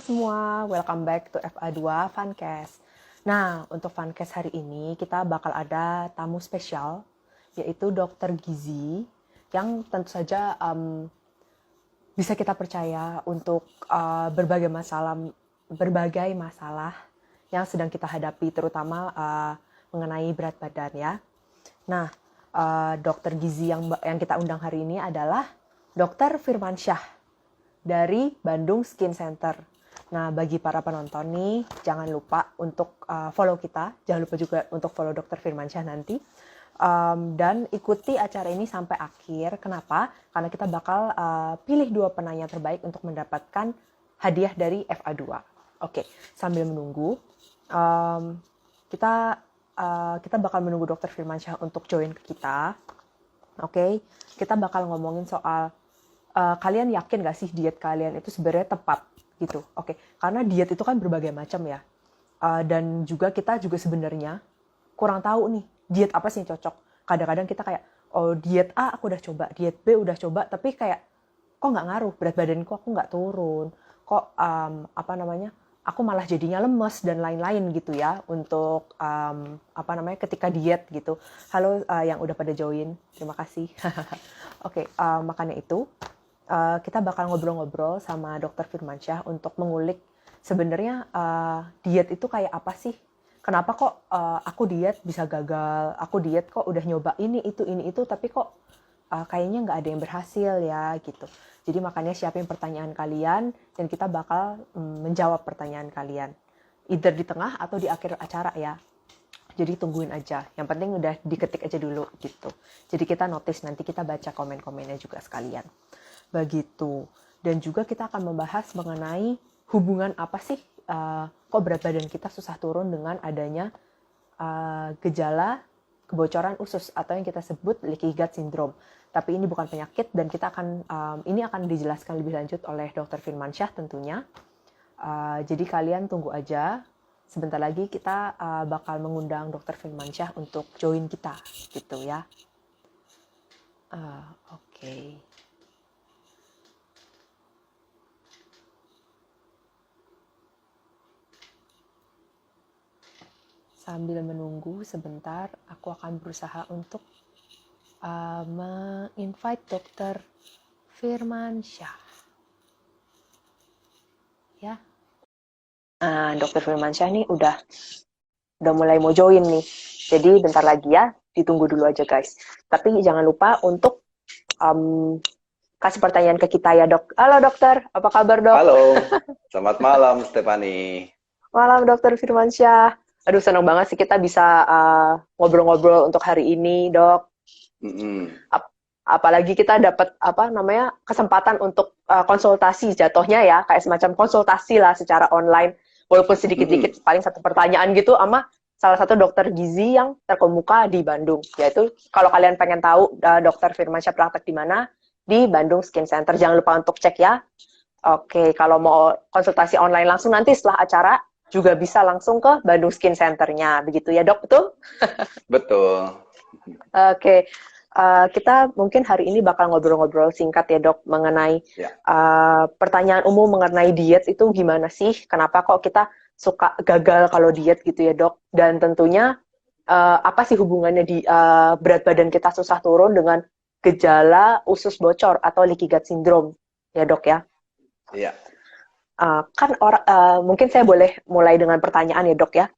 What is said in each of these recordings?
Semua, welcome back to FA2 Funcast. Nah, untuk Funcast hari ini kita bakal ada tamu spesial, yaitu Dokter Gizi, yang tentu saja bisa kita percaya untuk berbagai masalah yang sedang kita hadapi, terutama mengenai berat badan ya. Nah, Dokter Gizi yang kita undang hari ini adalah Dokter Firmansyah dari Bandung Skin Center. Nah, bagi para penonton nih, jangan lupa untuk follow kita. Jangan lupa juga untuk follow Dokter Firmansyah nanti. Dan ikuti acara ini sampai akhir. Kenapa? Karena kita bakal pilih 2 penanya terbaik untuk mendapatkan hadiah dari FA2. Oke, sambil menunggu, kita bakal menunggu Dokter Firmansyah untuk join ke kita. Oke, kita bakal ngomongin soal kalian yakin gak sih diet kalian itu sebenarnya tepat gitu. Oke, karena diet itu kan berbagai macam ya. Dan juga kita juga sebenarnya kurang tahu nih diet apa sih yang cocok. Kadang-kadang kita kayak, oh diet A aku udah coba, diet B udah coba, tapi kayak kok nggak ngaruh, berat badanku aku nggak turun, kok aku malah jadinya lemes dan lain-lain gitu ya untuk ketika diet gitu. Halo yang udah pada join, terima kasih. Oke, makanya itu kita bakal ngobrol-ngobrol sama Dokter Firmansyah untuk mengulik sebenarnya diet itu kayak apa sih? Kenapa kok aku diet bisa gagal? Aku diet kok udah nyoba ini itu, tapi kok kayaknya nggak ada yang berhasil ya gitu. Jadi makanya siapin pertanyaan kalian dan kita bakal menjawab pertanyaan kalian. Either di tengah atau di akhir acara ya. Jadi tungguin aja. Yang penting udah diketik aja dulu gitu. Jadi kita notice, nanti kita baca komen-komennya juga sekalian. Begitu. Dan juga kita akan membahas mengenai hubungan apa sih kok berat badan kita susah turun dengan adanya gejala kebocoran usus atau yang kita sebut leaky gut syndrome. Tapi ini bukan penyakit dan kita akan ini akan dijelaskan lebih lanjut oleh Dokter Firmansyah tentunya. Jadi kalian tunggu aja. Sebentar lagi kita bakal mengundang Dokter Firmansyah untuk join kita gitu ya. Oke. Sambil menunggu sebentar, aku akan berusaha untuk me-invite Dokter Firmansyah. Ya. Dokter Firmansyah nih udah mulai mau join nih. Jadi bentar lagi ya, ditunggu dulu aja guys. Tapi jangan lupa untuk kasih pertanyaan ke kita ya dok. Halo dokter, apa kabar dok? Halo, selamat malam Stefani. Malam Dokter Firmansyah. Aduh senang banget sih kita bisa ngobrol-ngobrol untuk hari ini dok. Apalagi kita dapat kesempatan untuk konsultasi jatuhnya ya, kayak semacam konsultasi lah secara online, walaupun sedikit-sedikit paling 1 pertanyaan gitu sama salah satu dokter gizi yang terkemuka di Bandung. Yaitu kalau kalian pengen tahu Dokter Firmansyah praktek di mana, di Bandung Skin Center. Jangan lupa untuk cek ya. Oke, kalau mau konsultasi online langsung nanti setelah acara juga bisa langsung ke Bandung Skin Center-nya, begitu ya dok, betul? Betul. Oke, kita mungkin hari ini bakal ngobrol-ngobrol singkat ya dok, mengenai pertanyaan umum mengenai diet itu gimana sih? Kenapa kok kita suka gagal kalau diet gitu ya dok? Dan tentunya apa sih hubungannya di berat badan kita susah turun dengan gejala usus bocor atau leaky gut syndrome ya dok ya? Iya. Mungkin saya boleh mulai dengan pertanyaan ya dok ya.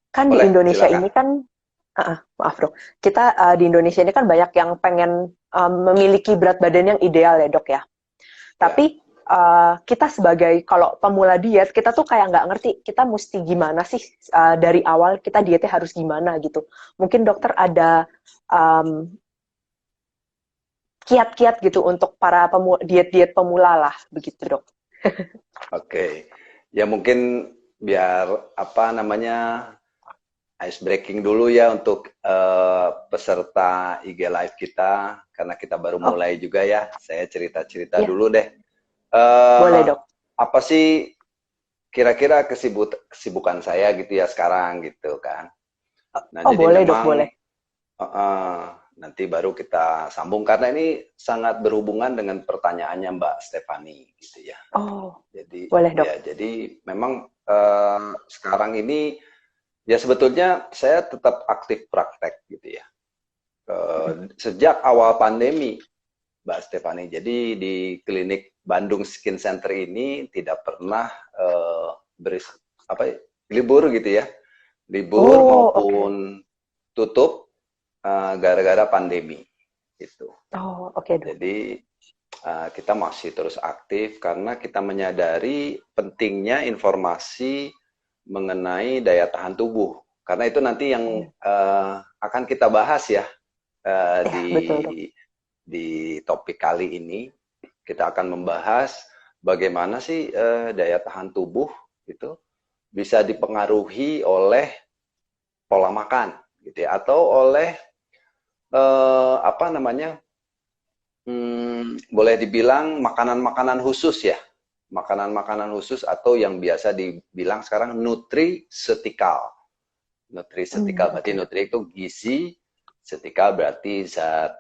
Kan Boleh, di Indonesia silakan. ini kan, maaf dok, kita di Indonesia ini kan banyak yang pengen memiliki berat badan yang ideal ya dok ya. Tapi kita sebagai kalau pemula diet, kita tuh kayak nggak ngerti kita mesti gimana sih dari awal kita dietnya harus gimana gitu. Mungkin dokter ada kiat-kiat gitu untuk para diet-diet pemula lah, begitu dok. Oke. Ya mungkin biar ice breaking dulu ya untuk peserta IG Live kita, karena kita baru mulai juga ya. Saya cerita-cerita dulu deh. Boleh dok. Apa sih kira-kira kesibukan saya gitu ya sekarang gitu kan. Nah, jadi boleh memang, dok, boleh. nanti baru kita sambung karena ini sangat berhubungan dengan pertanyaannya Mbak Stefani gitu ya. Oh, Jadi boleh dok. ya, jadi memang sekarang ini ya sebetulnya saya tetap aktif praktek gitu ya. Sejak awal pandemi, Mbak Stefani. Jadi di klinik Bandung Skin Center ini tidak pernah libur gitu ya, libur Oh, oke. maupun tutup gara-gara pandemi gitu. Oh, oke dok. Jadi kita masih terus aktif karena kita menyadari pentingnya informasi mengenai daya tahan tubuh. Karena itu nanti yang akan kita bahas ya Ya, betul dok. di topik kali ini. Kita akan membahas bagaimana sih daya tahan tubuh itu bisa dipengaruhi oleh pola makan gitu ya, atau oleh apa namanya, boleh dibilang makanan-makanan khusus ya, makanan-makanan khusus atau yang biasa dibilang sekarang nutrisetikal. Nutrisetikal berarti Oke. nutri itu gizi, setikal berarti zat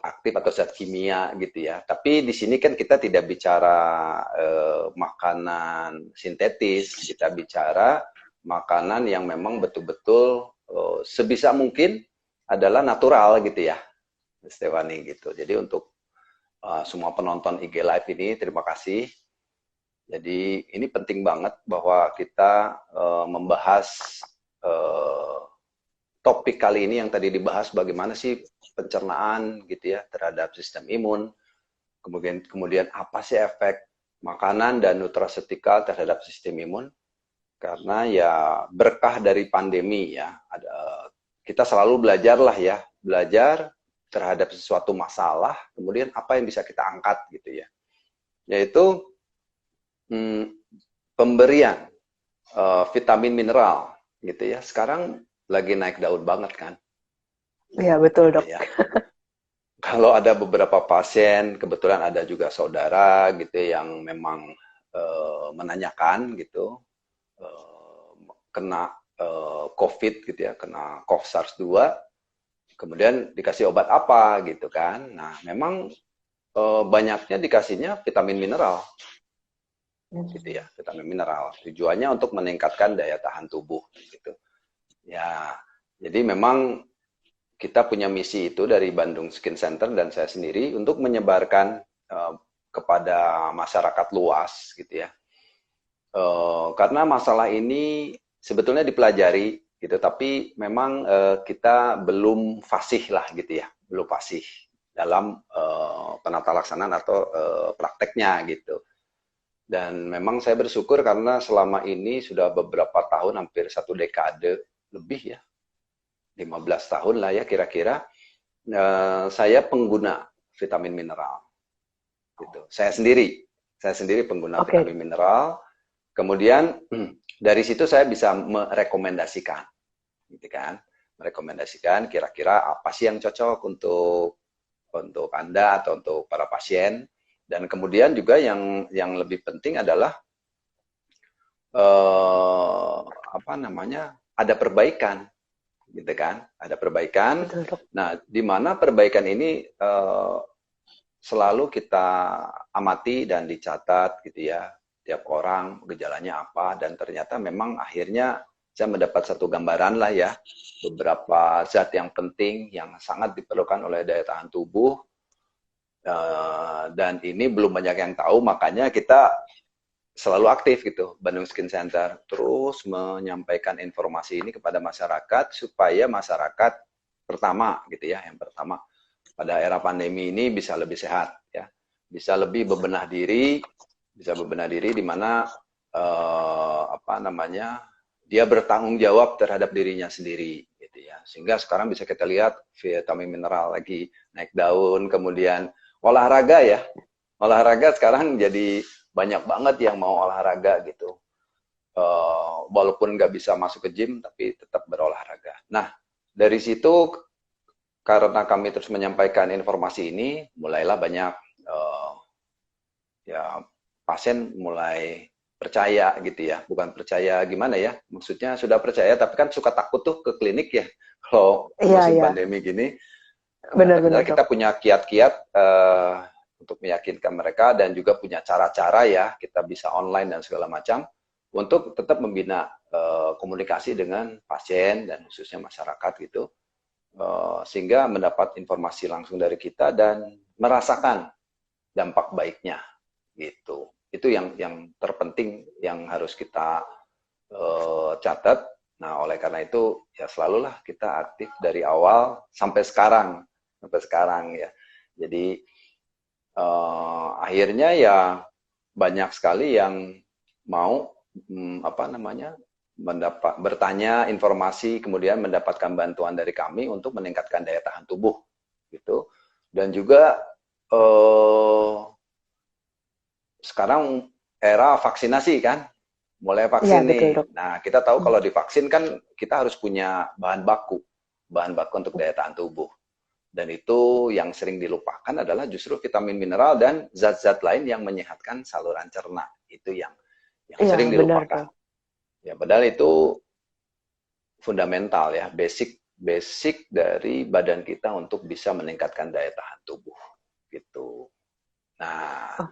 aktif atau zat kimia gitu ya. Tapi di sini kan kita tidak bicara makanan sintetis, kita bicara makanan yang memang betul-betul sebisa mungkin adalah natural gitu ya, Stefani gitu. Jadi untuk semua penonton IG Live ini terima kasih. Jadi ini penting banget bahwa kita membahas topik kali ini yang tadi dibahas bagaimana sih pencernaan gitu ya terhadap sistem imun. Kemudian apa sih efek makanan dan nutrasetikal terhadap sistem imun? Karena ya berkah dari pandemi ya, kita selalu belajar lah ya, belajar terhadap sesuatu masalah, kemudian apa yang bisa kita angkat gitu ya, yaitu pemberian vitamin mineral gitu ya. Sekarang lagi naik daun banget kan, Iya, betul gitu dok. ya. Kalau ada beberapa pasien, kebetulan ada juga saudara gitu yang memang menanyakan gitu, kena COVID gitu ya, kena COVID SARS-2, kemudian dikasih obat apa gitu kan. Nah, memang banyaknya dikasihnya vitamin mineral gitu ya, vitamin mineral. Tujuannya untuk meningkatkan daya tahan tubuh gitu. Ya, jadi memang kita punya misi itu dari Bandung Skin Center dan saya sendiri untuk menyebarkan kepada masyarakat luas gitu ya. Karena masalah ini sebetulnya dipelajari gitu, tapi memang kita belum fasih lah gitu ya, belum fasih dalam penata laksanaan atau prakteknya gitu. Dan memang saya bersyukur karena selama ini sudah beberapa tahun, hampir 1 dekade lebih ya, 15 tahun lah ya kira-kira, saya pengguna vitamin mineral gitu. Saya sendiri pengguna Oke. vitamin mineral. Kemudian dari situ saya bisa merekomendasikan, gitu kan? Merekomendasikan kira-kira apa sih yang cocok untuk Anda atau untuk para pasien. Dan kemudian juga yang lebih penting adalah apa namanya, ada perbaikan, gitu kan? Ada perbaikan. Betul dok. Nah, di mana perbaikan ini selalu kita amati dan dicatat gitu ya, tiap orang gejalanya apa, dan ternyata memang akhirnya saya mendapat satu gambaran lah ya, beberapa zat yang penting yang sangat diperlukan oleh daya tahan tubuh, dan ini belum banyak yang tahu, makanya kita selalu aktif gitu, Bandung Skin Center, terus menyampaikan informasi ini kepada masyarakat, supaya masyarakat pertama gitu ya, yang pertama pada era pandemi ini bisa lebih sehat ya, bisa lebih bebenah diri, di mana apa namanya, dia bertanggung jawab terhadap dirinya sendiri gitu ya. Sehingga sekarang bisa kita lihat vitamin mineral lagi naik daun, kemudian olahraga ya. Olahraga sekarang jadi banyak banget yang mau olahraga gitu. Walaupun nggak bisa masuk ke gym tapi tetap berolahraga. Nah, dari situ karena kami terus menyampaikan informasi ini, mulailah banyak ya pasien mulai percaya gitu ya, bukan percaya gimana ya, maksudnya sudah percaya tapi kan suka takut tuh ke klinik ya kalau Iya, musim iya. pandemi gini. Nah, tapi Benar-benar, sebenarnya Dok. kita punya kiat-kiat untuk meyakinkan mereka dan juga punya cara-cara ya, kita bisa online dan segala macam untuk tetap membina komunikasi dengan pasien dan khususnya masyarakat gitu, sehingga mendapat informasi langsung dari kita dan merasakan dampak baiknya gitu. Itu yang terpenting yang harus kita catat. Nah, oleh karena itu ya selalulah kita aktif dari awal sampai sekarang ya. Jadi akhirnya ya banyak sekali yang mau apa namanya bertanya informasi kemudian mendapatkan bantuan dari kami untuk meningkatkan daya tahan tubuh gitu. Dan juga eh, sekarang era vaksinasi kan, mulai Iya, vaksin betul, nih. Dok. Nah, kita tahu Hmm. kalau divaksin kan kita harus punya bahan baku untuk daya tahan tubuh. Dan itu yang sering dilupakan adalah justru vitamin mineral dan zat-zat lain yang menyehatkan saluran cerna. Itu yang Iya, sering benar, dilupakan. Dok. Ya, padahal itu fundamental ya, basic dari badan kita untuk bisa meningkatkan daya tahan tubuh gitu. Nah, Oh,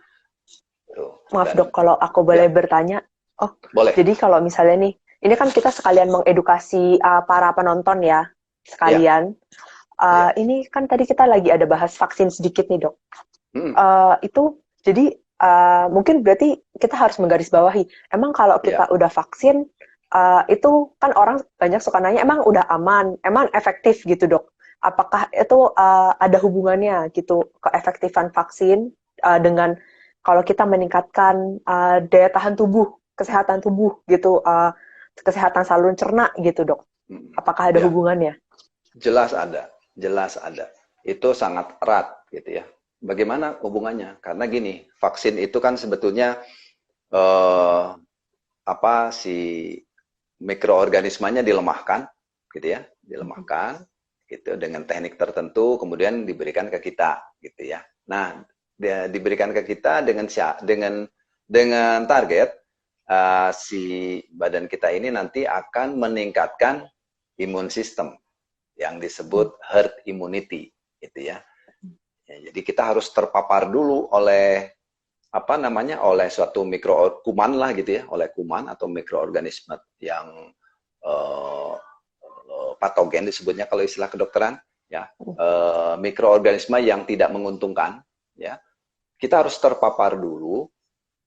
tuh. maaf, Dok, Dan kalau aku ya, boleh bertanya. Oh, boleh. jadi kalau misalnya nih, ini kan kita sekalian mengedukasi para penonton ya, Ya, sekalian. ya. Ini kan tadi kita lagi ada bahas vaksin sedikit nih, Dok. Hmm, Itu jadi mungkin berarti kita harus menggarisbawahi. Emang kalau ya. kita udah vaksin, itu kan orang banyak suka nanya, emang udah aman, emang efektif gitu, Dok? Apakah itu ada hubungannya gitu keefektifan vaksin dengan kalau kita meningkatkan daya tahan tubuh, kesehatan tubuh gitu, kesehatan saluran cerna gitu, Dok? Hmm, Apakah ada ya. hubungannya? Jelas ada, jelas ada. Itu sangat erat gitu ya. Bagaimana hubungannya? Karena gini, vaksin itu kan sebetulnya eh, apa si mikroorganismenya dilemahkan, gitu ya, dilemahkan, gitu dengan teknik tertentu, kemudian diberikan ke kita, gitu ya. Nah, dia diberikan ke kita dengan target si badan kita ini nanti akan meningkatkan imun sistem yang disebut herd immunity, gitu ya. Ya, jadi kita harus terpapar dulu oleh apa namanya oleh suatu kuman lah gitu ya, oleh kuman atau mikroorganisme yang uh, patogen disebutnya kalau istilah kedokteran, ya mikroorganisme yang tidak menguntungkan, ya kita harus terpapar dulu,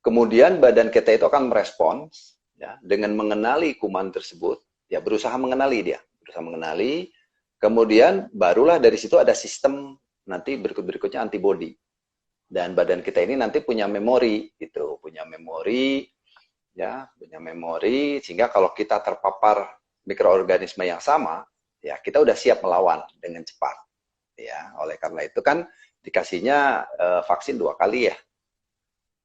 kemudian badan kita itu akan merespons, ya dengan mengenali kuman tersebut, ya berusaha mengenali, kemudian barulah dari situ ada sistem nanti berikutnya antibody. Dan badan kita ini nanti punya memori gitu, punya memori ya, punya memori sehingga kalau kita terpapar mikroorganisme yang sama, ya kita udah siap melawan dengan cepat. Ya, oleh karena itu kan dikasihnya vaksin 2 kali ya.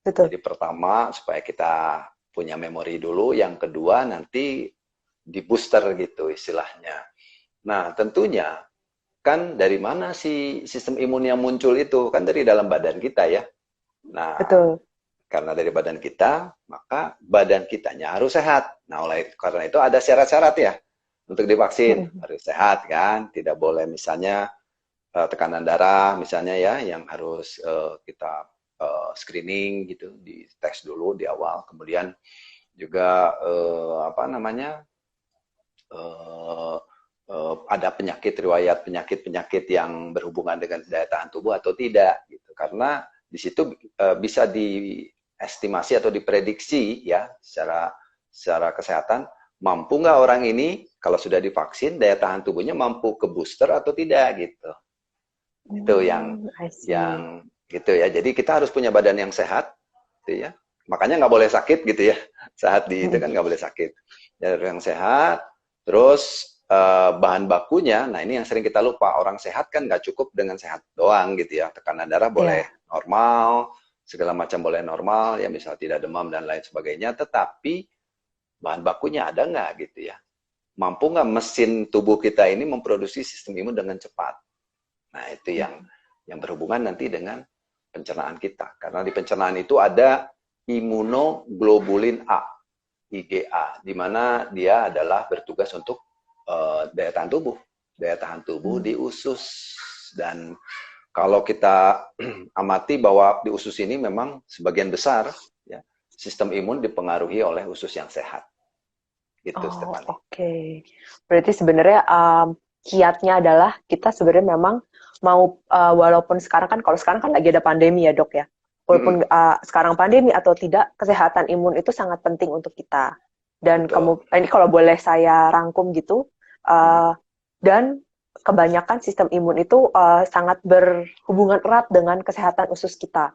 Betul. Jadi pertama supaya kita punya memori dulu, yang kedua nanti di booster gitu istilahnya. Nah, tentunya kan dari mana sih sistem imun yang muncul itu? Kan dari dalam badan kita ya. Nah, Betul. karena dari badan kita, maka badan kitanya harus sehat. Nah, oleh karena itu ada syarat-syarat ya untuk divaksin. Harus sehat kan, tidak boleh misalnya tekanan darah misalnya ya, yang harus kita screening gitu, dites dulu di awal. Kemudian juga apa namanya ada riwayat penyakit-penyakit yang berhubungan dengan daya tahan tubuh atau tidak gitu. Karena di situ bisa diestimasi atau diprediksi ya secara kesehatan, mampu nggak orang ini kalau sudah divaksin daya tahan tubuhnya mampu ke booster atau tidak gitu. Itu I see. yang gitu ya. Jadi kita harus punya badan yang sehat gitu ya. Makanya nggak boleh sakit gitu ya. Sehat di itu kan nggak boleh sakit. Jadi yang sehat, terus bahan bakunya, nah ini yang sering kita lupa. Orang sehat kan nggak cukup dengan sehat doang gitu ya. Tekanan darah boleh Ya, normal, segala macam boleh normal, ya misal tidak demam dan lain sebagainya. Tetapi bahan bakunya ada nggak gitu ya. Mampu nggak mesin tubuh kita ini memproduksi sistem imun dengan cepat. Nah itu yang berhubungan nanti dengan pencernaan kita. Karena di pencernaan itu ada imunoglobulin A, IgA, di mana dia adalah bertugas untuk daya tahan tubuh. Daya tahan tubuh di usus. Dan kalau kita amati bahwa di usus ini memang sebagian besar ya, sistem imun dipengaruhi oleh usus yang sehat. Gitu, Oh, Stephanie. oke. Berarti sebenarnya kiatnya adalah kita sebenarnya memang mau walaupun sekarang kan, kalau sekarang kan lagi ada pandemi ya dok ya. Walaupun sekarang pandemi atau tidak, kesehatan imun itu sangat penting untuk kita. Dan Betul. ini kalau boleh saya rangkum gitu, dan kebanyakan sistem imun itu sangat berhubungan erat dengan kesehatan usus kita.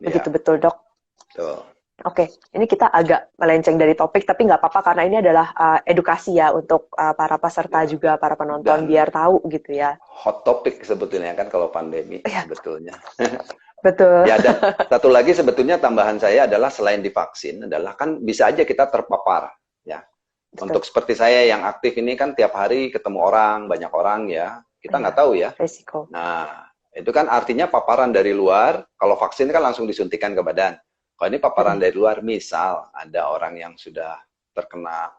Begitu Ya, betul dok? betul. Oke, ini kita agak melenceng dari topik, tapi nggak apa-apa karena ini adalah edukasi ya untuk para peserta Ya. juga, para penonton, Dan biar tahu gitu ya. hot topic sebetulnya kan kalau pandemi Ya, sebetulnya. betul. Ya, dan satu lagi sebetulnya tambahan saya adalah selain divaksin adalah kan bisa aja kita terpapar ya. Betul. Untuk seperti saya yang aktif ini kan tiap hari ketemu orang, banyak orang ya. Kita Ya, nggak tahu ya. resiko. Nah, itu kan artinya paparan dari luar. Kalau vaksin kan langsung disuntikan ke badan. Kalau ini paparan dari luar, misal ada orang yang sudah terkena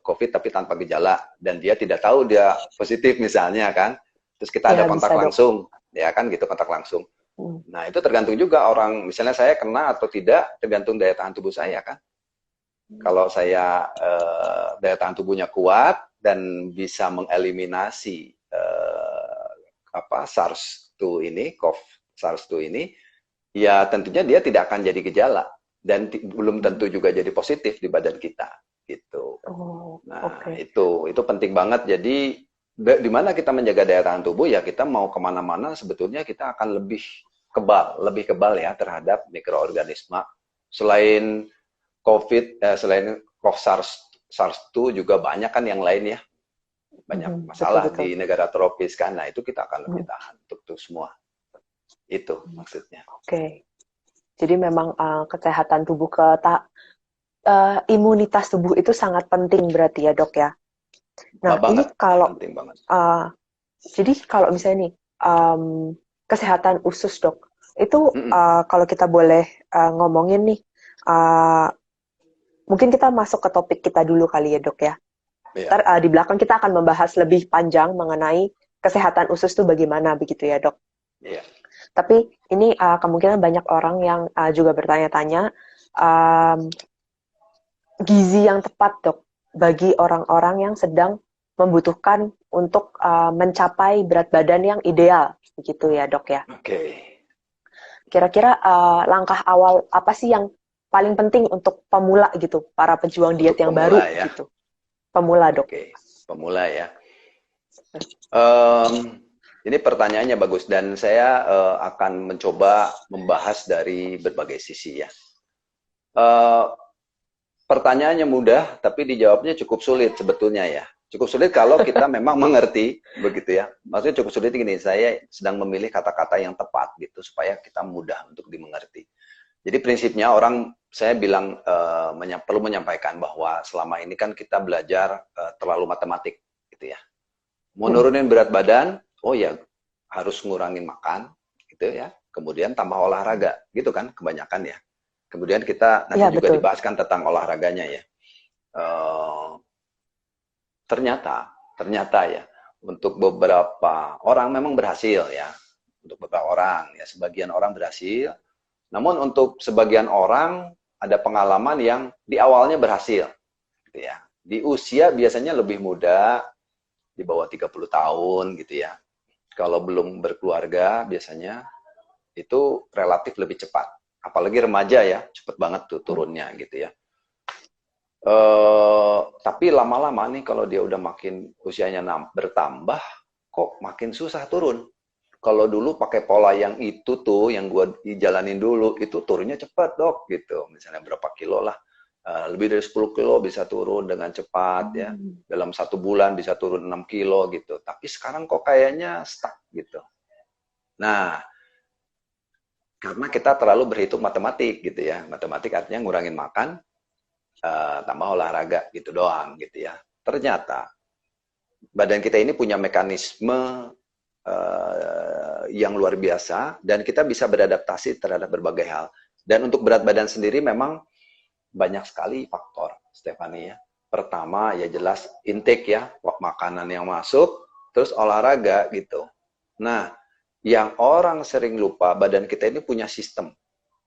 COVID tapi tanpa gejala dan dia tidak tahu dia positif misalnya kan. Terus kita ada Ya, kontak bisa dok. langsung, ya kan gitu kontak langsung. Nah, itu tergantung juga orang, misalnya saya kena atau tidak, tergantung daya tahan tubuh saya kan. Kalau saya daya tahan tubuhnya kuat dan bisa mengeliminasi SARS-2 ini, SARS-2 ini, ya tentunya dia tidak akan jadi gejala dan belum tentu juga jadi positif di badan kita gitu. Oh, Nah, oke. itu penting banget. Jadi di mana kita menjaga daya tahan tubuh ya kita mau kemana-mana sebetulnya kita akan lebih kebal ya terhadap mikroorganisme. Selain COVID, selain SARS-2 juga banyak kan yang lain ya. Banyak masalah Betul. di negara tropis kan. Nah, itu kita akan lebih tahan untuk itu semua. Itu maksudnya. Oke. Jadi memang kesehatan tubuh imunitas tubuh itu sangat penting berarti ya dok ya. Nah, ini Banget, kalau penting banget. jadi kalau misalnya nih kesehatan usus dok, itu kalau kita boleh ngomongin nih, mungkin kita masuk ke topik kita dulu kali ya dok ya. Iya. Ntar di belakang kita akan membahas lebih panjang mengenai kesehatan usus itu bagaimana begitu ya dok. Iya. Tapi ini kemungkinan banyak orang yang juga bertanya-tanya gizi yang tepat dok bagi orang-orang yang sedang membutuhkan untuk mencapai berat badan yang ideal begitu ya dok ya. Oke. Kira-kira langkah awal apa sih yang paling penting untuk pemula gitu, para pejuang diet Untuk yang pemula, baru ya. gitu. Pemula dok. Oke, pemula ya. Ini pertanyaannya bagus dan saya akan mencoba membahas dari berbagai sisi ya. Pertanyaannya mudah, tapi dijawabnya cukup sulit sebetulnya ya. Cukup sulit kalau kita memang mengerti, begitu ya. Maksudnya cukup sulit gini, saya sedang memilih kata-kata yang tepat gitu, supaya kita mudah untuk dimengerti. Jadi prinsipnya saya bilang perlu menyampaikan bahwa selama ini kan kita belajar terlalu matematik, gitu ya. Mau nurunin berat badan, oh ya harus ngurangin makan, gitu ya. Kemudian tambah olahraga, gitu kan, kebanyakan ya. Kemudian kita nanti Ya, juga betul. dibahaskan tentang olahraganya ya. Ternyata ya, untuk beberapa orang memang berhasil ya. Untuk beberapa orang ya, sebagian orang berhasil. Namun untuk sebagian orang ada pengalaman yang di awalnya berhasil, gitu ya. Di usia biasanya lebih muda, di bawah 30 tahun gitu ya. Kalau belum berkeluarga biasanya itu relatif lebih cepat. Apalagi remaja ya, cepet banget tuh turunnya gitu ya. Tapi lama-lama nih kalau dia udah makin usianya bertambah, kok makin susah turun. Kalau dulu pakai pola yang itu tuh, yang gue dijalanin dulu, itu turunnya cepat dok, gitu. Misalnya berapa kilo lah, lebih dari 10 kilo bisa turun dengan cepat ya. Dalam 1 bulan bisa turun 6 kilo gitu. Tapi sekarang kok kayaknya stuck gitu. Nah, karena kita terlalu berhitung matematik gitu ya. Matematik artinya ngurangin makan, tambah olahraga gitu doang gitu ya. Ternyata badan kita ini punya mekanisme yang luar biasa dan kita bisa beradaptasi terhadap berbagai hal. Dan untuk berat badan sendiri memang banyak sekali faktor, Stephanie ya. Pertama ya jelas intake ya, makanan yang masuk, terus olahraga gitu. Nah, yang orang sering lupa, badan kita ini punya sistem,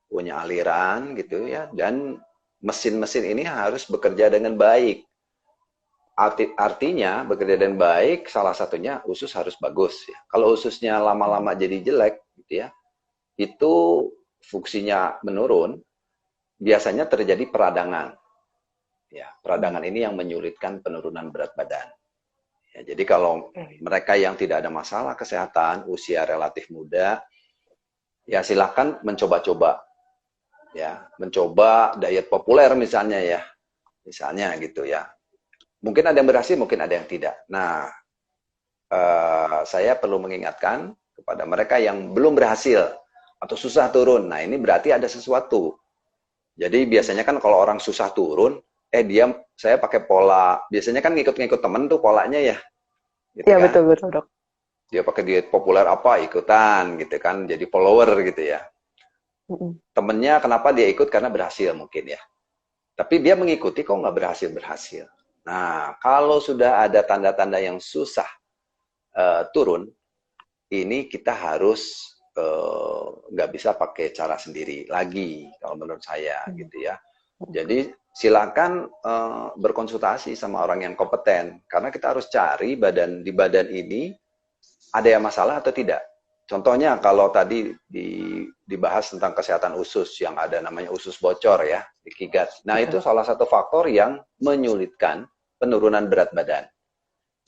punya aliran gitu ya, dan mesin-mesin ini harus bekerja dengan baik. Artinya bekerja dengan baik, salah satunya usus harus bagus ya. Kalau ususnya lama-lama jadi jelek gitu ya, itu fungsinya menurun, biasanya terjadi peradangan. Ya, peradangan ini yang menyulitkan penurunan berat badan. Ya, jadi kalau mereka yang tidak ada masalah kesehatan, usia relatif muda, ya silakan mencoba-coba. Ya, mencoba diet populer misalnya ya. Misalnya gitu ya. Mungkin ada yang berhasil, mungkin ada yang tidak. Nah, saya perlu mengingatkan kepada mereka yang belum berhasil atau susah turun. Nah, ini berarti ada sesuatu. Jadi biasanya kan kalau orang susah turun, saya pakai pola, biasanya kan ngikut-ngikut temen tuh polanya ya. Gitu Iya, kan. betul, Dok. Dia pakai diet populer apa, ikutan gitu kan, jadi follower gitu ya. Temennya kenapa dia ikut? Karena berhasil mungkin ya. Tapi dia mengikuti kok nggak berhasil-berhasil. Nah, kalau sudah ada tanda-tanda yang susah turun, ini kita harus nggak bisa pakai cara sendiri lagi, kalau menurut saya gitu ya. Jadi silakan berkonsultasi sama orang yang kompeten, karena kita harus cari di badan ini ada yang masalah atau tidak. Contohnya kalau tadi dibahas tentang kesehatan usus yang ada namanya usus bocor ya, dikigat. Nah, itu salah satu faktor yang menyulitkan penurunan berat badan.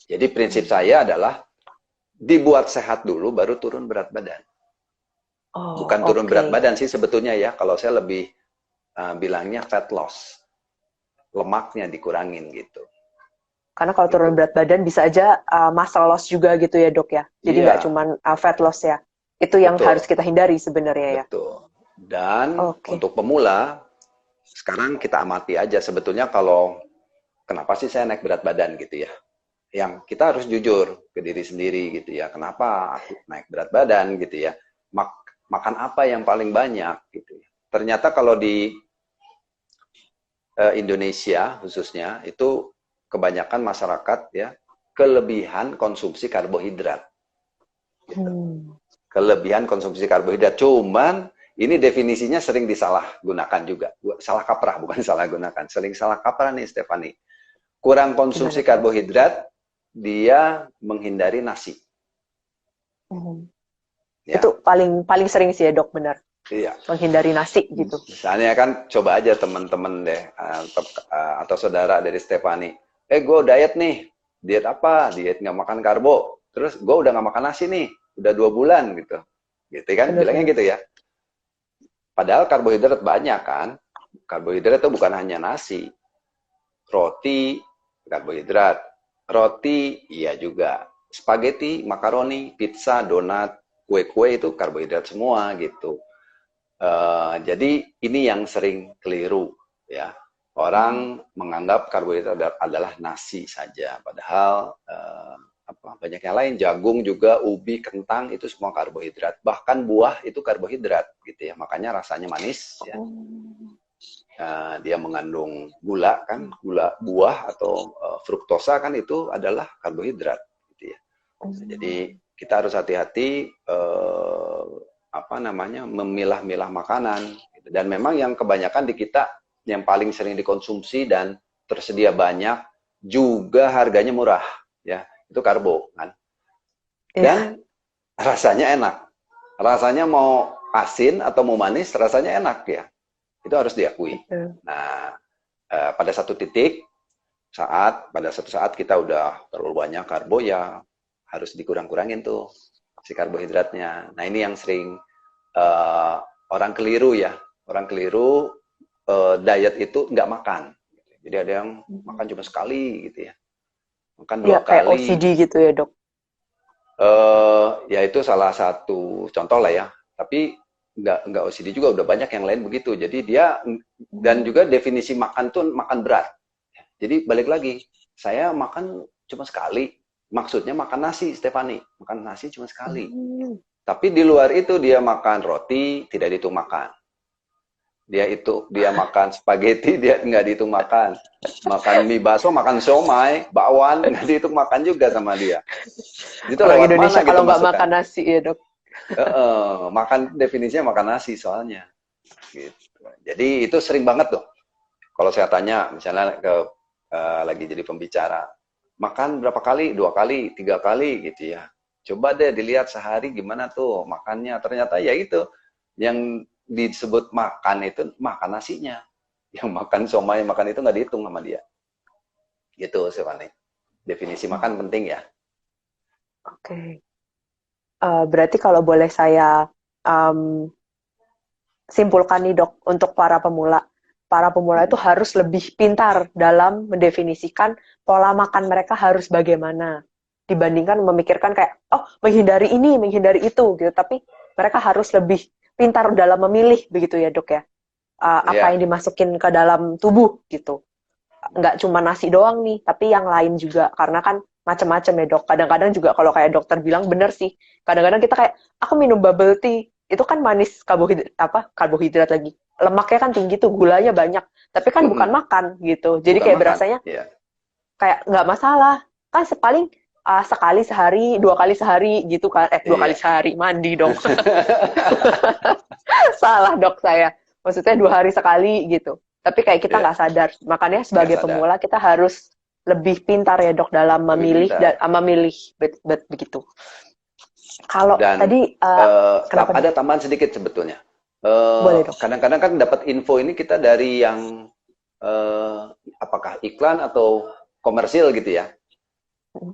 Jadi prinsip saya adalah dibuat sehat dulu baru turun berat badan. Bukan turun berat badan sih sebetulnya ya, kalau saya lebih bilangnya fat loss. Lemaknya dikurangin gitu. Karena kalau turun berat badan bisa aja muscle loss juga gitu ya, Dok ya. Jadi nggak cuma fat loss ya. Itu yang harus kita hindari sebenarnya ya. Betul. Dan untuk pemula, sekarang kita amati aja sebetulnya kalau kenapa sih saya naik berat badan gitu ya. Yang kita harus jujur ke diri sendiri gitu ya. Kenapa aku naik berat badan gitu ya. Makan apa yang paling banyak gitu ya. Ternyata kalau di Indonesia khususnya itu kebanyakan masyarakat ya kelebihan konsumsi karbohidrat. Gitu. Kelebihan konsumsi karbohidrat. Cuman ini definisinya sering disalahgunakan juga. Salah kaprah, bukan salah gunakan. Sering salah kaprah nih, Stephanie. Kurang konsumsi karbohidrat, dia menghindari nasi. Ya. Itu paling sering sih ya, Dok, benar. Iya. Menghindari nasi gitu. Misalnya kan coba aja teman-teman deh atau saudara dari Stephanie. Gue diet nih. Diet apa? Diet nggak makan karbo. Terus gue udah nggak makan nasi nih. Udah 2 bulan gitu. Gitu kan? Bilangnya gitu ya. Padahal karbohidrat banyak kan. Karbohidrat itu bukan hanya nasi. Roti, karbohidrat. Roti, iya juga. Spaghetti, makaroni, pizza, donat, kue-kue itu karbohidrat semua gitu. Jadi ini yang sering keliru ya. Orang menganggap karbohidrat adalah nasi saja, padahal banyak yang lain, jagung juga, ubi, kentang itu semua karbohidrat. Bahkan buah itu karbohidrat gitu ya. Makanya rasanya manis ya. Dia mengandung gula kan, gula buah atau fruktosa kan itu adalah karbohidrat gitu ya. Jadi kita harus hati-hati memilah-milah makanan gitu. Dan memang yang kebanyakan di kita yang paling sering dikonsumsi dan tersedia banyak juga harganya murah ya, itu karbo kan. Dan rasanya enak. Rasanya mau asin atau mau manis rasanya enak ya. Itu harus diakui. Nah, pada satu saat kita udah terlalu banyak karbo ya harus dikurang-kurangin tuh si karbohidratnya. Nah, ini yang sering orang keliru ya. Orang keliru diet itu nggak makan. Jadi ada yang makan cuma sekali gitu ya. Makan 2 kali. Kayak OCD gitu ya, Dok. Ya itu salah satu contoh lah ya. Tapi nggak OCD juga, udah banyak yang lain begitu. Jadi dia, dan juga definisi makan tuh makan berat. Jadi balik lagi, saya makan cuma sekali. Maksudnya makan nasi, Stephanie. Makan nasi cuma sekali. Tapi di luar itu dia makan roti, tidak dihitung makan. Dia makan spaghetti, dia nggak dihitung makan. Makan mie bakso, makan siomay, bakwan, nggak dihitung makan juga sama dia. Itu Orang lewat Indonesia mana gitu kalau nggak masukkan? makan nasi ya dok. Makan definisinya makan nasi soalnya. Gitu. Jadi itu sering banget tuh. Kalau saya tanya, misalnya lagi jadi pembicara, makan berapa kali? 2 kali, 3 kali gitu ya. Coba deh dilihat sehari gimana tuh makannya. Ternyata ya itu, yang disebut makan itu makan nasinya. Yang makan somai, makan itu nggak dihitung sama dia. Gitu, Stefani. Definisi makan penting ya. Oke. Berarti kalau boleh saya um, simpulkan nih dok, untuk para pemula itu harus lebih pintar dalam mendefinisikan pola makan mereka harus bagaimana, dibandingkan memikirkan kayak, oh menghindari ini, menghindari itu gitu, tapi mereka harus lebih pintar dalam memilih begitu ya dok ya, apa Iya. yang dimasukin ke dalam tubuh gitu. Nggak cuma nasi doang nih, tapi yang lain juga, karena kan macam-macam ya dok. Kadang-kadang juga kalau kayak dokter bilang bener sih, kadang-kadang kita kayak aku minum bubble tea itu kan manis, karbohidrat lagi, lemaknya kan tinggi tuh, gulanya banyak, tapi kan bukan makan gitu, jadi Bukan kayak makan. berasanya Iya. kayak nggak masalah kan, paling sekali sehari, 2 kali sehari gitu kan, 2 kali Iya. sehari mandi dong. Salah dok saya, maksudnya 2 hari sekali gitu, tapi kayak kita Iya. nggak sadar, makanya Nggak sebagai sadar. pemula kita harus lebih pintar ya dok dalam Lebih memilih pintar. dan memilih begitu. Kalau Dan tadi kenapa dok? ada tambahan sedikit sebetulnya. Boleh dok. Kadang-kadang kan dapat info ini kita dari yang apakah iklan atau komersil gitu ya.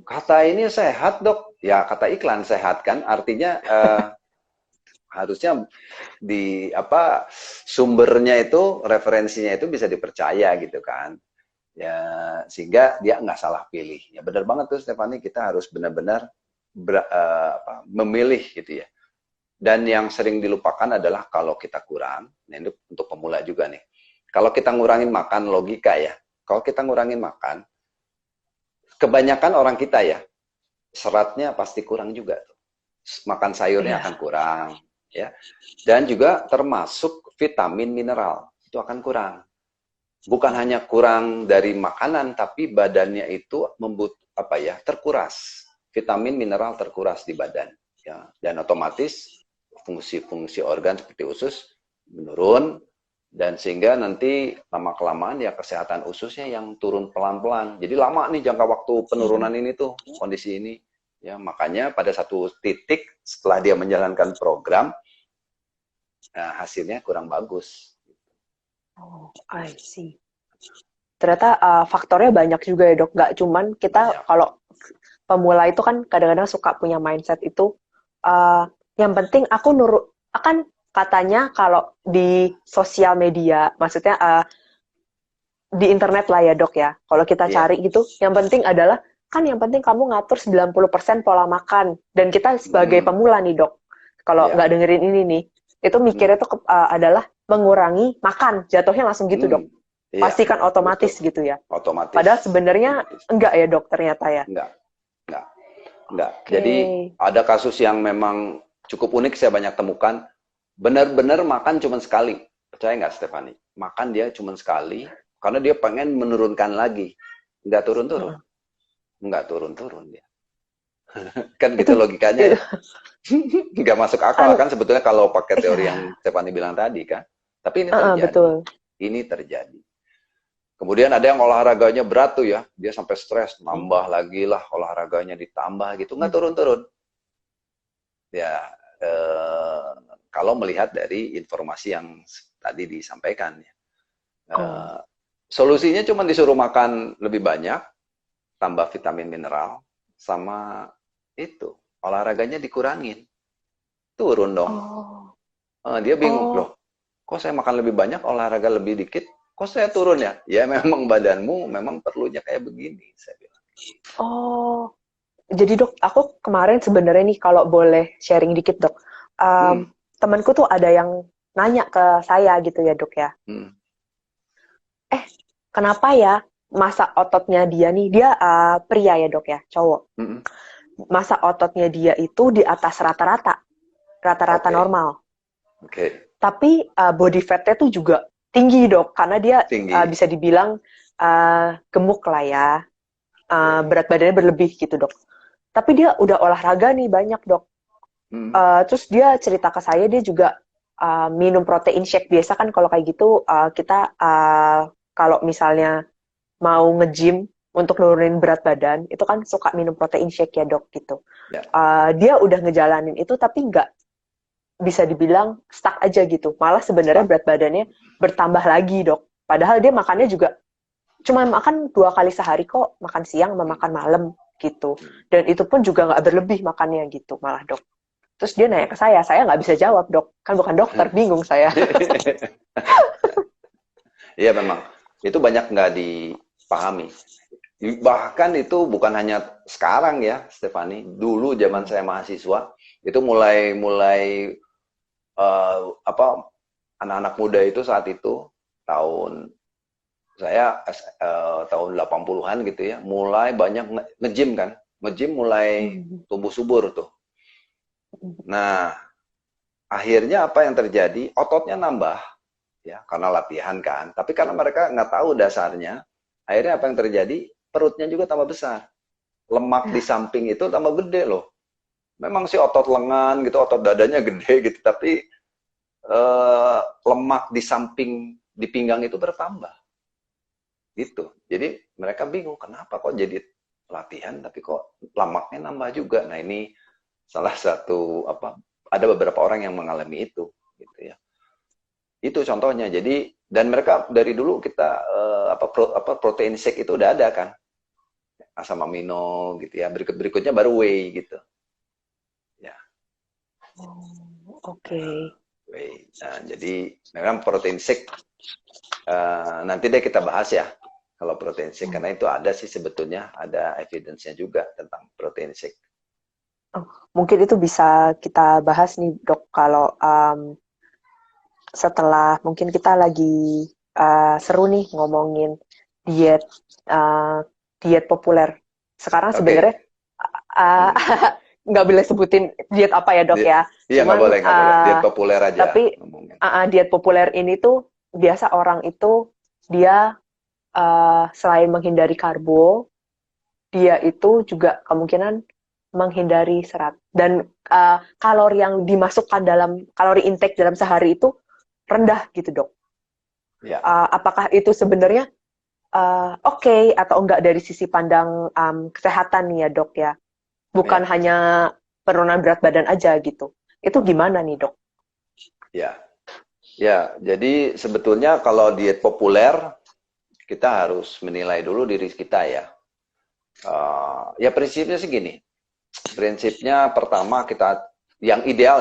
Kata ini sehat dok, ya kata iklan sehat kan, artinya harusnya sumbernya itu, referensinya itu bisa dipercaya gitu kan. Ya, sehingga dia nggak salah pilih. Ya benar banget tuh Stefani, kita harus benar-benar memilih gitu ya. Dan yang sering dilupakan adalah kalau kita kurang, nah ini untuk pemula juga nih. Kalau kita ngurangin makan, logika ya. Kalau kita ngurangin makan, kebanyakan orang kita ya, seratnya pasti kurang juga. Makan sayurnya Iya. akan kurang, ya. Dan juga termasuk vitamin mineral, itu akan kurang. Bukan hanya kurang dari makanan, tapi badannya itu terkuras. Vitamin mineral terkuras di badan, ya. Dan otomatis fungsi-fungsi organ seperti usus menurun, dan sehingga nanti lama-kelamaan ya kesehatan ususnya yang turun pelan-pelan. Jadi lama nih jangka waktu penurunan ini tuh, kondisi ini. Ya, makanya pada satu titik setelah dia menjalankan program, hasilnya kurang bagus. Oh, I see. Ternyata faktornya banyak juga ya dok, nggak cuman kita Banyak. kalau pemula itu kan kadang-kadang suka punya mindset itu, yang penting aku nurut, akan katanya kalau di sosial media, maksudnya di internet lah ya dok ya, kalau kita Iya. cari gitu, yang penting adalah, kan yang penting kamu ngatur 90% pola makan, dan kita sebagai pemula nih dok, kalau Iya. nggak dengerin ini nih, itu mikirnya tuh adalah mengurangi makan, jatuhnya langsung gitu dok. Iya, Pasti kan otomatis betul. gitu ya. Otomatis. Padahal sebenarnya Otomatis. enggak ya dok ternyata ya. Enggak. Oke. Jadi ada kasus yang memang cukup unik saya banyak temukan. Benar-benar makan cuma sekali. Percaya nggak Stefani? Makan dia cuma sekali karena dia pengen menurunkan lagi. Nggak turun-turun. Nggak turun-turun dia. Kan gitu logikanya ya. Nggak masuk akal kan sebetulnya kalau pakai teori yang Stefani bilang tadi kan. Tapi ini terjadi. Betul. Ini terjadi. Kemudian ada yang olahraganya berat tuh ya, dia sampai stres, nambah lagi lah olahraganya ditambah gitu, nggak turun-turun. Ya, kalau melihat dari informasi yang tadi disampaikan ya. Solusinya cuma disuruh makan lebih banyak, tambah vitamin mineral, sama itu, olahraganya dikurangin. Turun dong. Dia bingung, loh, kok saya makan lebih banyak, olahraga lebih dikit, kok saya turun ya? Ya memang badanmu memang perlunya kayak begini, saya bilang. Jadi dok, aku kemarin sebenarnya nih kalau boleh sharing dikit dok, temanku tuh ada yang nanya ke saya gitu ya dok ya, kenapa ya masa ototnya dia nih, dia pria ya dok ya, cowok, masa ototnya dia itu di atas rata-rata Okay. normal. Okay. tapi body fatnya tuh juga tinggi dok, karena dia Tinggi. bisa dibilang gemuk lah ya, berat badannya berlebih gitu dok. Tapi dia udah olahraga nih banyak dok. Terus dia cerita ke saya dia juga minum protein shake. Biasa kan kalau kayak gitu kita kalau misalnya mau nge-gym untuk nurunin berat badan itu kan suka minum protein shake ya dok gitu. Ya. Dia udah ngejalanin itu tapi nggak bisa dibilang stuck aja gitu. Malah sebenarnya berat badannya bertambah lagi dok. Padahal dia makannya juga cuma makan 2 kali sehari kok, makan siang sama makan malam gitu. Dan itu pun juga nggak berlebih makannya gitu malah dok. Terus dia nanya ke saya nggak bisa jawab dok, kan bukan dokter, bingung saya. Iya memang, itu banyak nggak dipahami. Bahkan itu bukan hanya sekarang ya, Stefani. Dulu zaman saya mahasiswa, itu mulai anak-anak muda itu saat itu tahun saya tahun 80-an gitu ya, mulai banyak nge-gym kan. Nge-gym mulai tumbuh subur tuh. Nah, akhirnya apa yang terjadi? Ototnya nambah, ya karena latihan kan. Tapi karena mereka nggak tahu dasarnya, akhirnya apa yang terjadi? Perutnya juga tambah besar. Lemak di samping itu tambah gede loh. Memang sih otot lengan gitu, otot dadanya gede gitu, tapi lemak di samping di pinggang itu bertambah. Gitu. Jadi mereka bingung kenapa kok jadi latihan tapi kok lemaknya nambah juga. Nah, ini salah satu ada beberapa orang yang mengalami itu gitu ya. Itu contohnya. Jadi dan mereka dari dulu kita protein shake itu udah ada kan. Asam amino gitu ya. Berikutnya baru whey gitu. Ya. Oke. Whey. Nah, jadi memang protein shake nanti deh kita bahas ya. Kalau protein shake karena itu ada sih sebetulnya ada evidence-nya juga tentang protein shake. Mungkin itu bisa kita bahas nih dok kalau setelah mungkin kita lagi seru nih ngomongin diet diet populer. Sekarang sebenarnya nggak boleh sebutin diet apa ya dok ya. Iya nggak boleh. Diet populer aja. Tapi diet populer ini tuh biasa orang itu dia selain menghindari karbo, dia itu juga kemungkinan menghindari serat. Dan kalori yang dimasukkan dalam kalori intake dalam sehari itu rendah gitu dok. Ya. Apakah itu sebenarnya oke atau enggak dari sisi pandang kesehatan nih ya dok ya? Bukan hanya penurunan berat badan aja gitu. Itu gimana nih dok? Ya, jadi sebetulnya kalau diet populer kita harus menilai dulu diri kita ya. Ya prinsipnya sih gini. Prinsipnya pertama kita yang ideal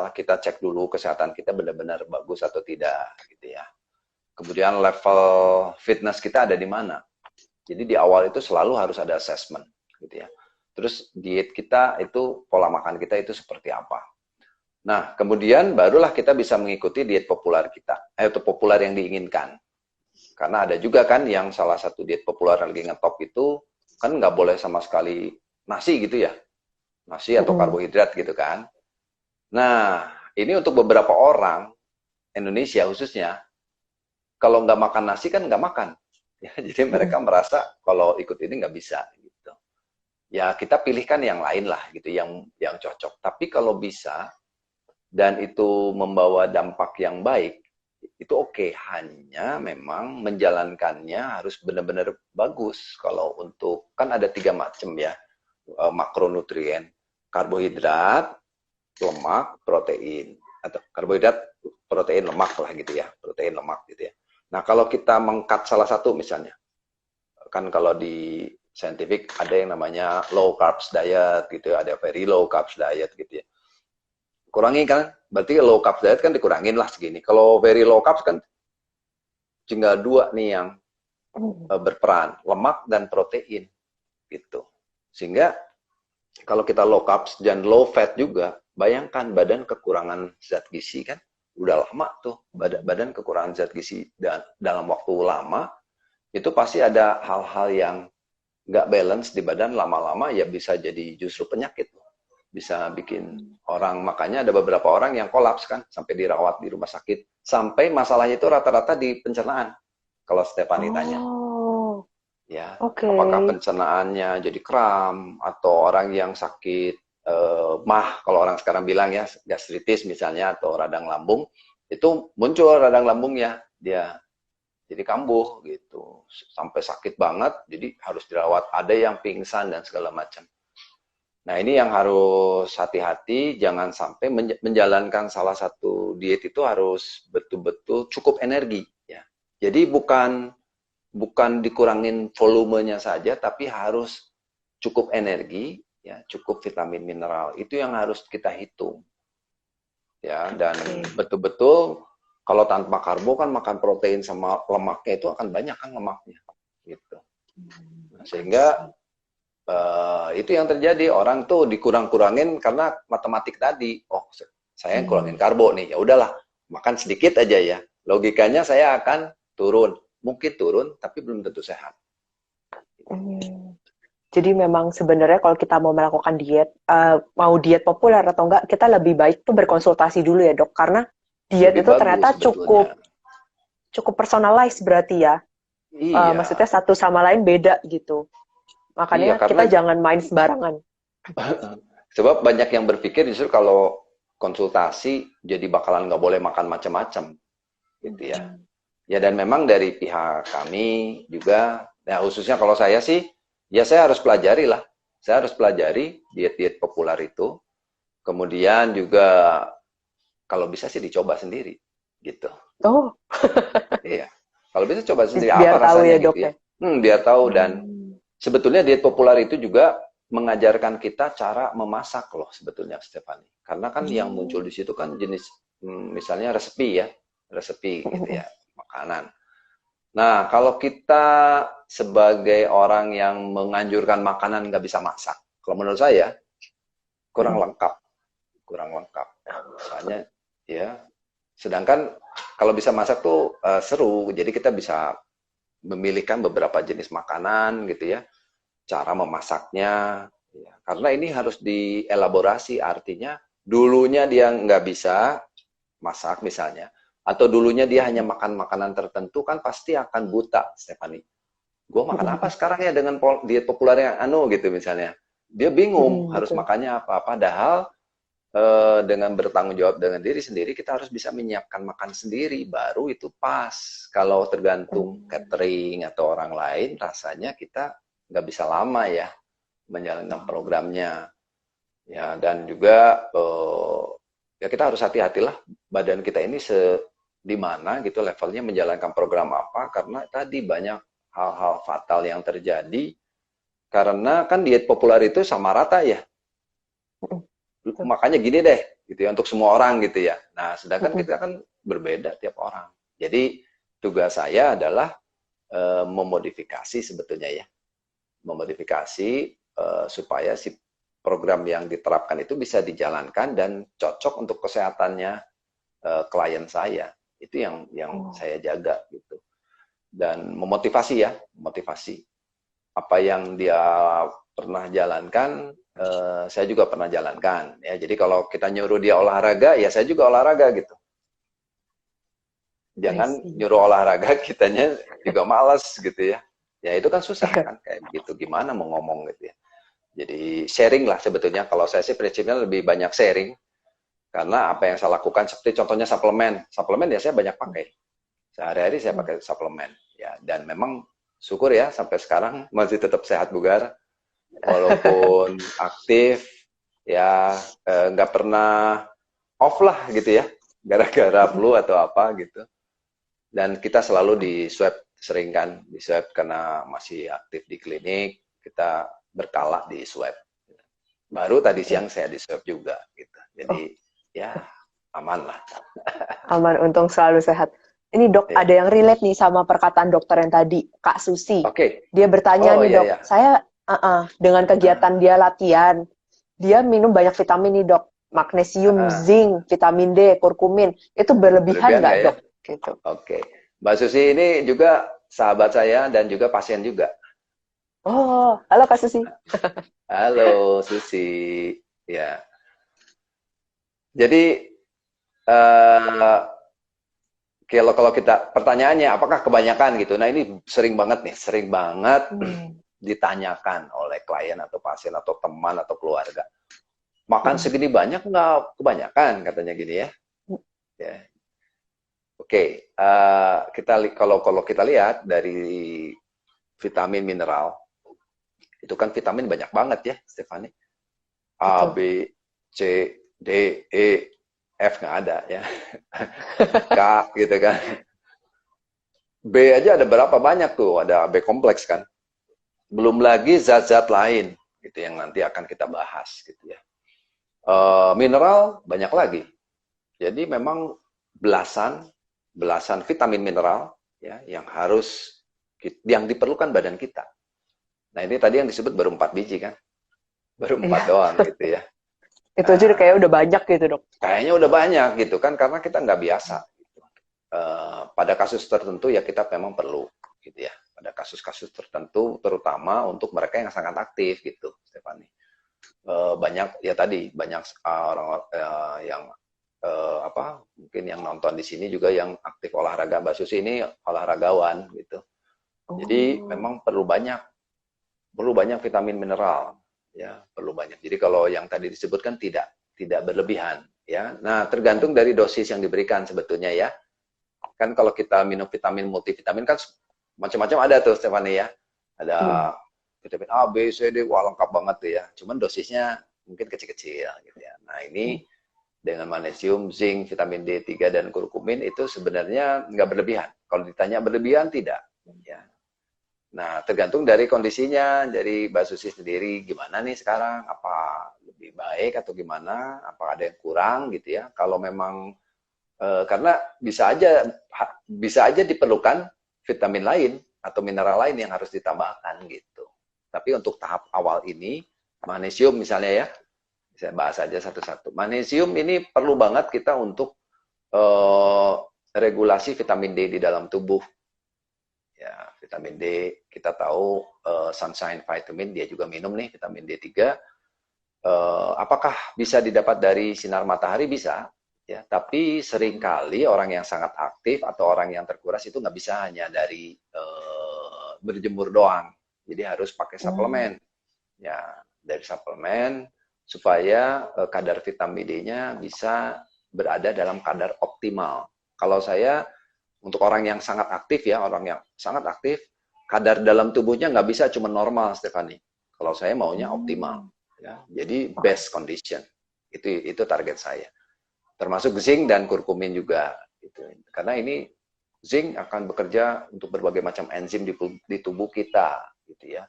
kita cek dulu kesehatan kita benar-benar bagus atau tidak gitu ya. Kemudian level fitness kita ada di mana. Jadi di awal itu selalu harus ada assessment gitu ya. Terus diet kita itu pola makan kita itu seperti apa. Nah, kemudian barulah kita bisa mengikuti diet populer kita, atau populer yang diinginkan. Karena ada juga kan yang salah satu diet populer yang lagi ngetop itu kan nggak boleh sama sekali nasi gitu ya. Nasi atau karbohidrat gitu kan. Nah, ini untuk beberapa orang, Indonesia khususnya, kalau nggak makan nasi kan nggak makan. Ya, jadi mereka merasa kalau ikut ini nggak bisa. Gitu. Ya, kita pilihkan yang lain lah gitu, yang cocok. Tapi kalau bisa, dan itu membawa dampak yang baik, itu oke. Hanya memang menjalankannya harus benar-benar bagus. Kalau untuk, kan ada 3 macam ya, makronutrien. Karbohidrat, lemak, protein. Atau karbohidrat, protein, lemak lah gitu ya. Protein, lemak gitu ya. Nah, kalau kita mengkat salah satu misalnya, kan kalau di scientific ada yang namanya low carbs diet gitu ya, ada very low carbs diet gitu ya. Kurangi kan, berarti low carbs diet kan dikurangin lah segini. Kalau very low carbs kan tinggal 2 nih yang berperan, lemak dan protein gitu. Sehingga kalau kita low carbs dan low fat juga, bayangkan badan kekurangan zat gizi kan, udah lama tuh badan kekurangan zat gizi dan dalam waktu lama itu pasti ada hal-hal yang nggak balance di badan, lama-lama ya bisa jadi justru penyakit. bisa bikin orang, makanya ada beberapa orang yang kolaps kan, sampai dirawat di rumah sakit, sampai masalahnya itu rata-rata di pencernaan. Kalau Stephanie tanya, Oh, ya, oke. apakah pencernaannya jadi kram, atau orang yang sakit mah, kalau orang sekarang bilang ya, gastritis misalnya, atau radang lambung, itu muncul radang lambungnya, dia jadi kambuh gitu, sampai sakit banget, jadi harus dirawat, ada yang pingsan dan segala macam. Nah, ini yang harus hati-hati, jangan sampai menjalankan salah satu diet itu harus betul-betul cukup energi, ya. Jadi bukan bukan dikurangin volumenya saja, tapi harus cukup energi, ya, cukup vitamin mineral. Itu yang harus kita hitung, ya. Dan Oke. betul-betul kalau tanpa karbo kan makan protein sama lemaknya itu akan banyak kan lemaknya, gitu. Nah, sehingga itu yang terjadi, orang tuh dikurang-kurangin karena matematik tadi. Oh, saya kurangin karbo nih, ya udahlah, makan sedikit aja ya. Logikanya saya akan turun, mungkin turun, tapi belum tentu sehat. Hmm. Jadi memang sebenarnya kalau kita mau melakukan diet, mau diet populer atau enggak, kita lebih baik tuh berkonsultasi dulu ya dok, karena diet Lebih itu bagus ternyata sebetulnya. cukup personalized berarti ya. Maksudnya Iya, satu sama lain beda gitu. iya Makanya karena kita jangan main sembarangan. sebab banyak yang berpikir justru kalau konsultasi jadi bakalan nggak boleh makan macam-macam, gitu ya. Ya dan memang dari pihak kami juga, ya khususnya kalau saya sih, ya saya harus pelajari lah. Saya harus pelajari diet-diet populer itu. Kemudian juga kalau bisa sih dicoba sendiri, gitu. Oh, Iya. Kalau bisa coba sendiri apa biar tahu rasanya ya gitu dok ya. ya. Biar tahu. Dan Hmm. sebetulnya diet populer itu juga mengajarkan kita cara memasak loh sebetulnya, Stephanie. Karena kan yang muncul di situ kan jenis misalnya resepi ya, resepi gitu ya, makanan. Nah, kalau kita sebagai orang yang menganjurkan makanan nggak bisa masak, kalau menurut saya kurang lengkap, kurang lengkap. Soalnya ya, sedangkan kalau bisa masak tuh seru, jadi kita bisa memilihkan beberapa jenis makanan gitu ya, cara memasaknya, ya. Karena ini harus dielaborasi, artinya dulunya dia nggak bisa masak misalnya, atau dulunya dia hanya makan makanan tertentu, kan pasti akan buta, Stephanie. Gue makan apa sekarang ya dengan diet populer yang gitu misalnya. Dia bingung harus Betul. makannya apa. Padahal dengan bertanggung jawab dengan diri sendiri, kita harus bisa menyiapkan makan sendiri, baru itu pas. Kalau tergantung catering atau orang lain, rasanya kita nggak bisa lama ya menjalankan programnya. Ya, dan juga ya kita harus hati-hatilah badan kita ini di mana gitu levelnya menjalankan program apa, karena tadi banyak hal-hal fatal yang terjadi karena kan diet populer itu sama rata ya. Makanya gini deh gitu ya untuk semua orang gitu ya. Nah, sedangkan kita kan berbeda tiap orang. Jadi tugas saya adalah memodifikasi sebetulnya ya. Memodifikasi supaya si program yang diterapkan itu bisa dijalankan dan cocok untuk kesehatannya klien saya. Itu yang saya jaga gitu. Dan memotivasi ya, motivasi. Apa yang dia pernah jalankan, saya juga pernah jalankan. Ya, jadi kalau kita nyuruh dia olahraga, ya saya juga olahraga gitu. Jangan nyuruh olahraga, kitanya juga malas gitu ya. Ya itu kan susah kan, kayak begitu. Gimana mau ngomong gitu ya. Jadi sharing lah sebetulnya. Kalau saya sih prinsipnya lebih banyak sharing. Karena apa yang saya lakukan, seperti contohnya suplemen. Suplemen ya saya banyak pakai. Sehari-hari saya pakai suplemen. Ya, dan memang syukur ya sampai sekarang masih tetap sehat bugar. Walaupun aktif, ya nggak pernah off lah gitu ya. Gara-gara flu atau apa gitu. Dan kita selalu di swab, sering kan di swab karena masih aktif di klinik, kita berkala di swab. Baru tadi siang saya di swab juga gitu. Jadi ya aman lah. Aman, untung selalu sehat. Ini dok, Ya. ada yang relate nih sama perkataan dokter yang tadi, Kak Susi. Oke. Dia bertanya nih iya, dok, iya. saya dengan kegiatan dia latihan, dia minum banyak vitamin nih dok, magnesium, zinc, vitamin D, kurkumin, itu berlebihan nggak ya? dok? Gitu. Oke. Mbak Susi ini juga sahabat saya dan juga pasien juga. Oh, halo Kak Susi. Halo Susi. Ya. Jadi eh kalau kita pertanyaannya apakah kebanyakan gitu. Nah, ini sering banget nih, sering banget Hmm. ditanyakan oleh klien atau pasien atau teman atau keluarga. Makan Mm-mm. segini banyak nggak kebanyakan katanya gini ya. Ya. Oke, kalau kita lihat dari vitamin mineral itu kan vitamin banyak banget ya, Stefani. A, Betul. B, C, D, E, F nggak ada ya. K gitu kan. B aja ada berapa banyak tuh, ada B kompleks kan. Belum lagi zat-zat lain gitu yang nanti akan kita bahas gitu ya. Mineral banyak lagi. Jadi memang belasan belasan vitamin mineral ya yang yang diperlukan badan kita. Nah, ini tadi yang disebut baru 4 biji kan. Baru 4 Iya, doang gitu ya. itu aja kayak Nah, udah banyak gitu dok. kayaknya udah banyak gitu kan karena kita nggak biasa. Pada kasus tertentu ya kita memang perlu gitu ya. Pada kasus-kasus tertentu terutama untuk mereka yang sangat aktif gitu, Stefani. Banyak ya tadi banyak orang yang apa mungkin yang nonton di sini juga yang aktif olahraga. Mbak Susi ini olahragawan gitu. Jadi Oh, memang perlu banyak vitamin mineral ya, perlu banyak. Jadi kalau yang tadi disebutkan tidak berlebihan ya. Nah, tergantung dari dosis yang diberikan sebetulnya ya. Kan kalau kita minum vitamin multivitamin kan macam-macam ada tuh Stefani ya. mm. Ada vitamin A, B, C, D, wah lengkap banget tuh ya. Cuman dosisnya mungkin kecil-kecil gitu ya. Nah, Mm. ini dengan magnesium, zinc, vitamin D3 dan kurkumin itu sebenarnya nggak berlebihan. Kalau ditanya berlebihan tidak. Ya. Nah, tergantung dari kondisinya, dari Mbak Susi sendiri gimana nih sekarang, apa lebih baik atau gimana, apa ada yang kurang gitu ya. Kalau memang karena bisa aja diperlukan vitamin lain atau mineral lain yang harus ditambahkan gitu. Tapi untuk tahap awal ini, magnesium misalnya ya, saya bahas aja satu-satu. Magnesium ini perlu banget kita untuk eh, regulasi vitamin D di dalam tubuh. Ya, vitamin D kita tahu sunshine vitamin dia juga minum nih vitamin D3. Apakah bisa didapat dari sinar matahari? Bisa, ya. Tapi seringkali orang yang sangat aktif atau orang yang terkuras itu nggak bisa hanya dari berjemur doang. Jadi harus pakai Oh, suplemen, ya dari suplemen supaya kadar vitamin D-nya bisa berada dalam kadar optimal. Kalau saya untuk orang yang sangat aktif ya, orang yang sangat aktif, kadar dalam tubuhnya nggak bisa cuma normal, Stefani. Kalau saya maunya optimal, hmm. ya. Jadi Oke. best condition. Itu target saya. Termasuk zinc dan kurkumin juga. Gitu. Karena ini zinc akan bekerja untuk berbagai macam enzim di tubuh kita, gitu ya.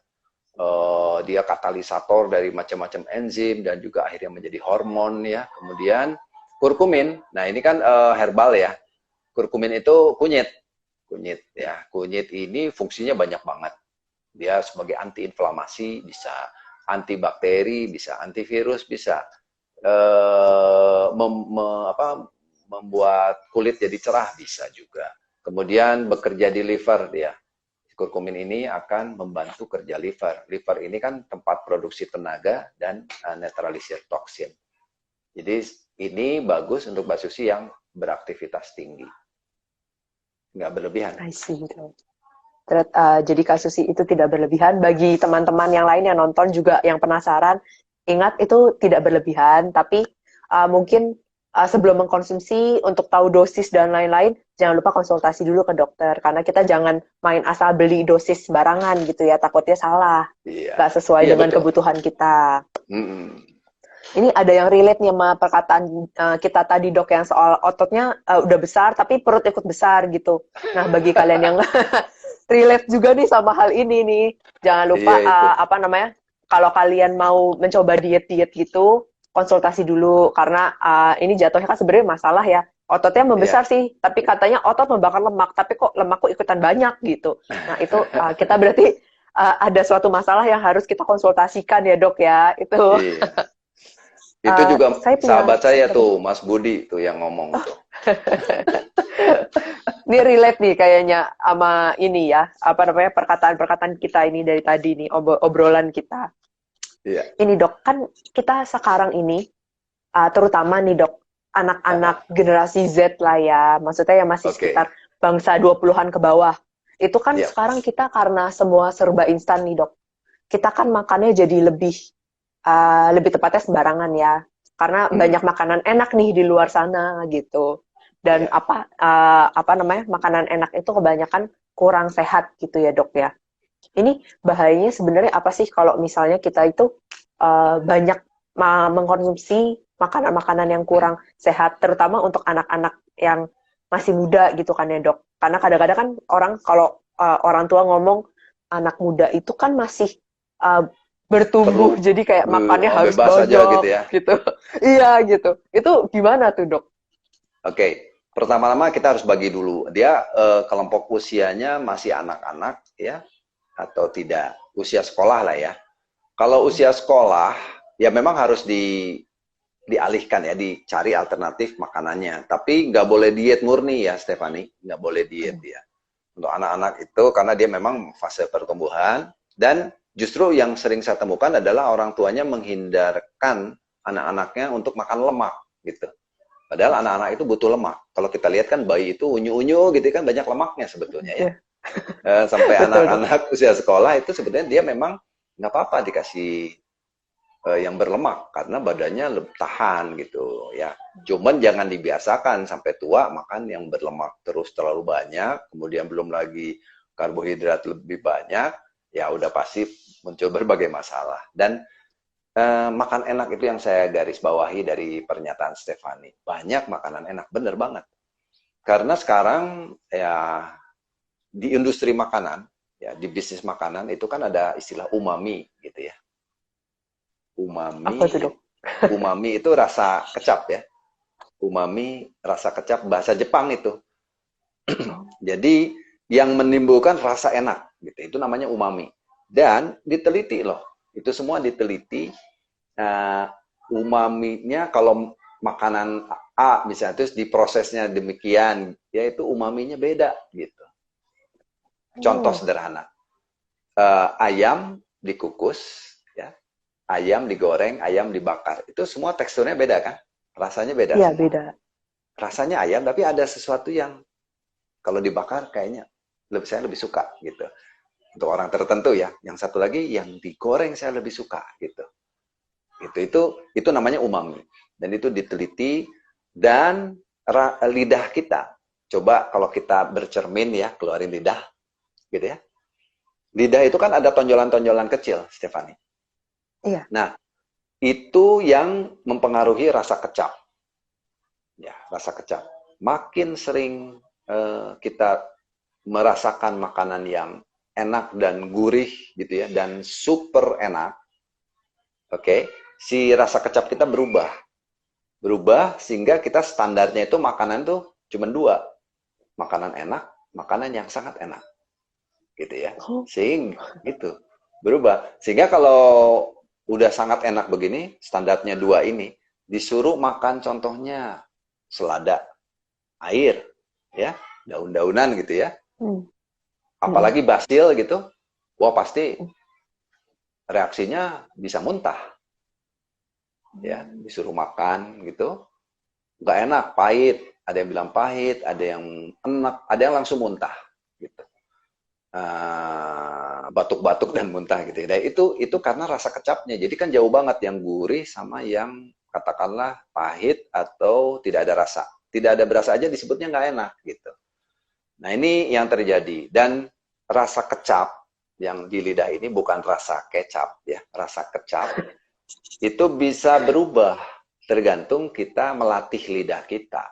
Dia katalisator dari macam-macam enzim dan juga akhirnya menjadi hormon ya. Kemudian kurkumin, nah ini kan herbal ya. Kurkumin itu kunyit, kunyit ya. Kunyit ini fungsinya banyak banget. Dia sebagai antiinflamasi, bisa antibakteri, bisa antivirus, bisa eh, mem, me, apa, membuat kulit jadi cerah bisa juga. Kemudian bekerja di liver dia. Kurkumin ini akan membantu kerja liver. Liver ini kan tempat produksi tenaga dan netralisir toksin. Jadi ini bagus untuk Mbak Susi yang beraktivitas tinggi, nggak berlebihan. I see. Jadi kasus itu tidak berlebihan. Bagi teman-teman yang lain yang nonton juga yang penasaran, ingat itu tidak berlebihan, tapi mungkin sebelum mengkonsumsi untuk tahu dosis dan lain-lain, jangan lupa konsultasi dulu ke dokter karena kita jangan main asal beli dosis barangan gitu ya, takutnya salah, Iya, nggak sesuai iya dengan betul. kebutuhan kita. Mm-mm. Ini ada yang relate nih sama perkataan kita tadi dok yang soal ototnya udah besar tapi perut ikut besar gitu. Nah bagi kalian yang relate juga nih sama hal ini nih, jangan lupa Iya itu. apa namanya, kalau kalian mau mencoba diet-diet gitu, konsultasi dulu karena ini jatuhnya kan sebenarnya masalah ya. Ototnya Iya. membesar sih, tapi katanya otot membakar lemak, tapi kok lemakku ikutan banyak gitu. Nah itu kita berarti ada suatu masalah yang harus kita konsultasikan ya dok ya. Itu Iya. Itu juga saya punya sahabat saya apa tuh, tadi? Mas Budi tuh yang ngomong tuh. Ini relate nih kayaknya sama ini ya, apa namanya perkataan-perkataan kita ini dari tadi nih, obrolan kita. Iya. Ini dok, kan kita sekarang ini, terutama nih dok, anak-anak generasi Z lah ya, maksudnya yang masih Oke. sekitar bangsa 20-an ke bawah. Itu kan Iya. sekarang kita karena semua serba instan nih dok, kita kan makannya jadi lebih tepatnya sembarangan ya, karena Hmm. banyak makanan enak nih di luar sana gitu. Dan Iya. apa namanya, makanan enak itu kebanyakan kurang sehat gitu ya dok ya. Ini bahayanya sebenarnya apa sih kalau misalnya kita itu banyak mengkonsumsi makanan-makanan yang Hmm. kurang sehat, terutama untuk anak-anak yang masih muda gitu kan ya dok. Karena kadang-kadang kan kalau orang tua ngomong anak muda itu kan masih uh, bertumbuh, Perlu jadi kayak makannya harus bebas aja gitu banyak ya. gitu. Iya gitu. Itu gimana tuh dok? Oke. Pertama-tama kita harus bagi dulu. Dia kelompok usianya masih anak-anak ya atau tidak. Usia sekolah lah ya. Kalau usia sekolah, ya memang harus dialihkan ya, dicari alternatif makanannya. Tapi nggak boleh diet murni ya, Stefani. Nggak boleh diet ya. Untuk anak-anak itu, karena dia memang fase pertumbuhan. Dan justru yang sering saya temukan adalah orang tuanya menghindarkan anak-anaknya untuk makan lemak gitu. Padahal anak-anak itu butuh lemak. Kalau kita lihat kan bayi itu unyu-unyu gitu kan, banyak lemaknya sebetulnya ya. Iya, Sampai betul dok. anak-anak usia sekolah itu sebenarnya dia memang nggak apa-apa dikasih yang berlemak karena badannya tahan gitu ya. Cuman jangan dibiasakan sampai tua makan yang berlemak terus terlalu banyak, kemudian belum lagi karbohidrat lebih banyak, ya udah pasti muncul berbagai masalah. Dan makan enak itu yang saya garis bawahi dari pernyataan Stefani. Banyak makanan enak, bener banget. Karena sekarang ya di industri makanan, ya di bisnis makanan itu kan ada istilah umami gitu ya. Apa tuh Umami, dok? umami itu rasa kecap ya. Umami, rasa kecap bahasa Jepang itu. Oh. Jadi yang menimbulkan rasa enak gitu. Itu namanya umami. Dan diteliti loh. Itu semua diteliti. Uh, umaminya kalau makanan A misalnya terus diprosesnya demikian, yaitu umaminya beda gitu. Contoh Oh, sederhana. Ayam dikukus ya. Ayam digoreng, ayam dibakar. Itu semua teksturnya beda kan? Rasanya beda iya semua. beda. Rasanya ayam, tapi ada sesuatu yang kalau dibakar kayaknya saya lebih suka gitu. Untuk orang tertentu ya. Yang satu lagi yang digoreng saya lebih suka gitu. Itu namanya umami. Dan itu diteliti dan lidah kita. Coba kalau kita bercermin ya, keluarin lidah gitu ya. Lidah itu kan ada tonjolan-tonjolan kecil, Stefani. Iya. Nah, itu yang mempengaruhi rasa kecap. Ya, rasa kecap. Makin sering kita merasakan makanan yang enak dan gurih gitu ya, dan super enak, oke, si rasa kecap kita berubah. Berubah sehingga kita standarnya itu makanan tuh cuma dua. Makanan enak, makanan yang sangat enak. Gitu ya. Oh, Sehingga gitu. Berubah. Sehingga kalau udah sangat enak begini, standarnya dua ini, disuruh makan contohnya selada, air, ya, daun-daunan gitu ya. hmm. Hmm. Apalagi basil gitu, wah pasti reaksinya bisa muntah, ya. Disuruh makan gitu, nggak enak, pahit. Ada yang bilang pahit, ada yang enak, ada yang langsung muntah, gitu. Batuk-batuk dan muntah gitu ya. Dan itu karena rasa kecapnya. Jadi kan jauh banget yang gurih sama yang katakanlah pahit atau tidak ada rasa. Tidak ada berasa aja disebutnya nggak enak gitu. Nah ini yang terjadi. Dan rasa kecap yang di lidah ini bukan rasa kecap ya, rasa kecap itu bisa berubah tergantung kita melatih lidah kita.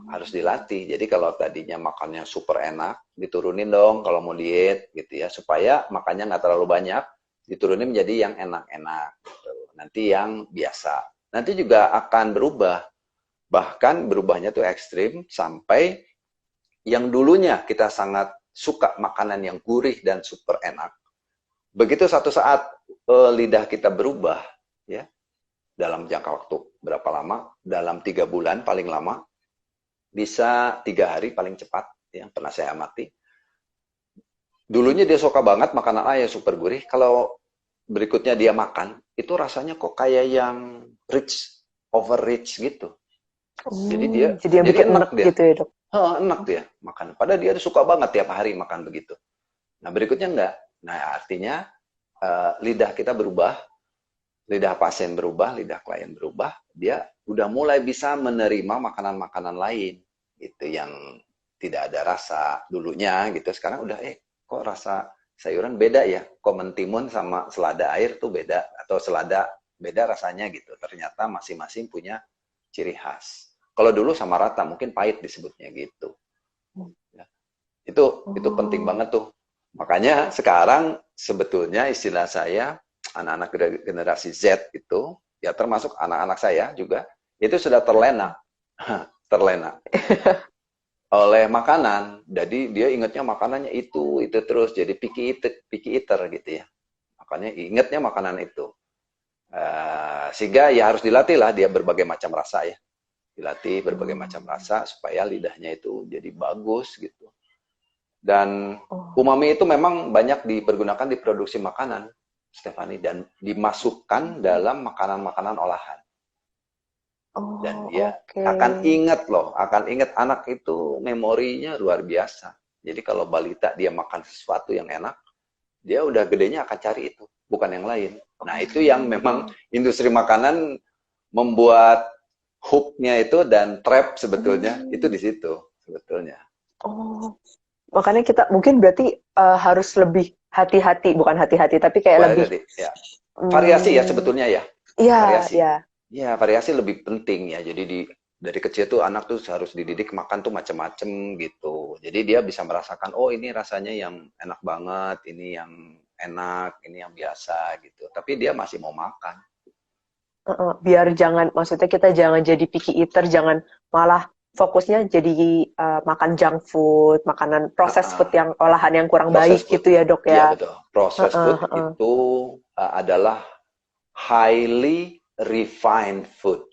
Harus dilatih. Jadi kalau tadinya makannya super enak, diturunin dong kalau mau diet gitu ya, supaya makannya nggak terlalu banyak, diturunin menjadi yang enak-enak. Gitu. Nanti yang biasa. Nanti juga akan berubah. Bahkan berubahnya tuh ekstrim sampai yang dulunya kita sangat suka makanan yang gurih dan super enak. Begitu satu saat lidah kita berubah, ya dalam jangka waktu berapa lama? Dalam 3 bulan paling lama, bisa 3 hari paling cepat, yang pernah saya amati. Dulunya dia suka banget makanan A yang super gurih. Kalau berikutnya dia makan, itu rasanya kok kayak yang overrich gitu. Jadi Jadi yang jadi bikin enak enek dia. gitu ya dok. Enak dia makan. Padahal dia suka banget tiap hari makan begitu. Nah, berikutnya enggak. Nah, artinya lidah kita berubah, lidah pasien berubah, lidah klien berubah, dia udah mulai bisa menerima makanan-makanan lain gitu yang tidak ada rasa dulunya gitu. Sekarang udah kok rasa sayuran beda ya? Kok mentimun sama selada air tuh beda atau selada beda rasanya gitu. Ternyata masing-masing punya ciri khas. Kalau dulu sama rata mungkin pahit disebutnya gitu. Ya. Itu penting Oh, banget tuh. Makanya sekarang sebetulnya istilah saya anak-anak generasi Z itu ya termasuk anak-anak saya juga itu sudah terlena terlena oleh makanan. Jadi dia ingatnya makanannya itu terus jadi picky eater gitu ya. Makanya ingatnya makanan itu. Sehingga ya harus dilatih lah dia berbagai macam rasa ya. Dilatih berbagai macam rasa supaya lidahnya itu jadi bagus gitu. Dan oh, umami itu memang banyak dipergunakan di produksi makanan, Stephanie, dan dimasukkan dalam makanan-makanan olahan. Dan oh, dia oke. akan ingat loh, akan ingat anak itu memorinya luar biasa. Jadi kalau balita dia makan sesuatu yang enak, dia udah gedenya akan cari itu, bukan yang lain. Nah itu yang memang Oh, industri makanan membuat hook-nya itu dan trap sebetulnya itu hmm. di situ sebetulnya. Oh, makanya kita mungkin berarti harus lebih hati-hati, bukan hati-hati, tapi kayak Boleh lebih, tadi, ya. Variasi ya hmm, sebetulnya ya. ya, Variasi. ya. Ya, variasi lebih penting ya. Jadi dari kecil tuh anak tuh harus dididik makan tuh macam-macam gitu. Jadi dia bisa merasakan, oh ini rasanya yang enak banget, ini yang enak, ini yang biasa gitu. Tapi dia masih mau makan. Biar jangan, maksudnya kita jangan jadi picky eater, jangan malah fokusnya jadi makan junk food, makanan processed food Uh-uh. yang olahan yang kurang Processed baik food. gitu ya dok Iya ya. betul. Processed Heeh, food heeh. itu adalah highly refined food.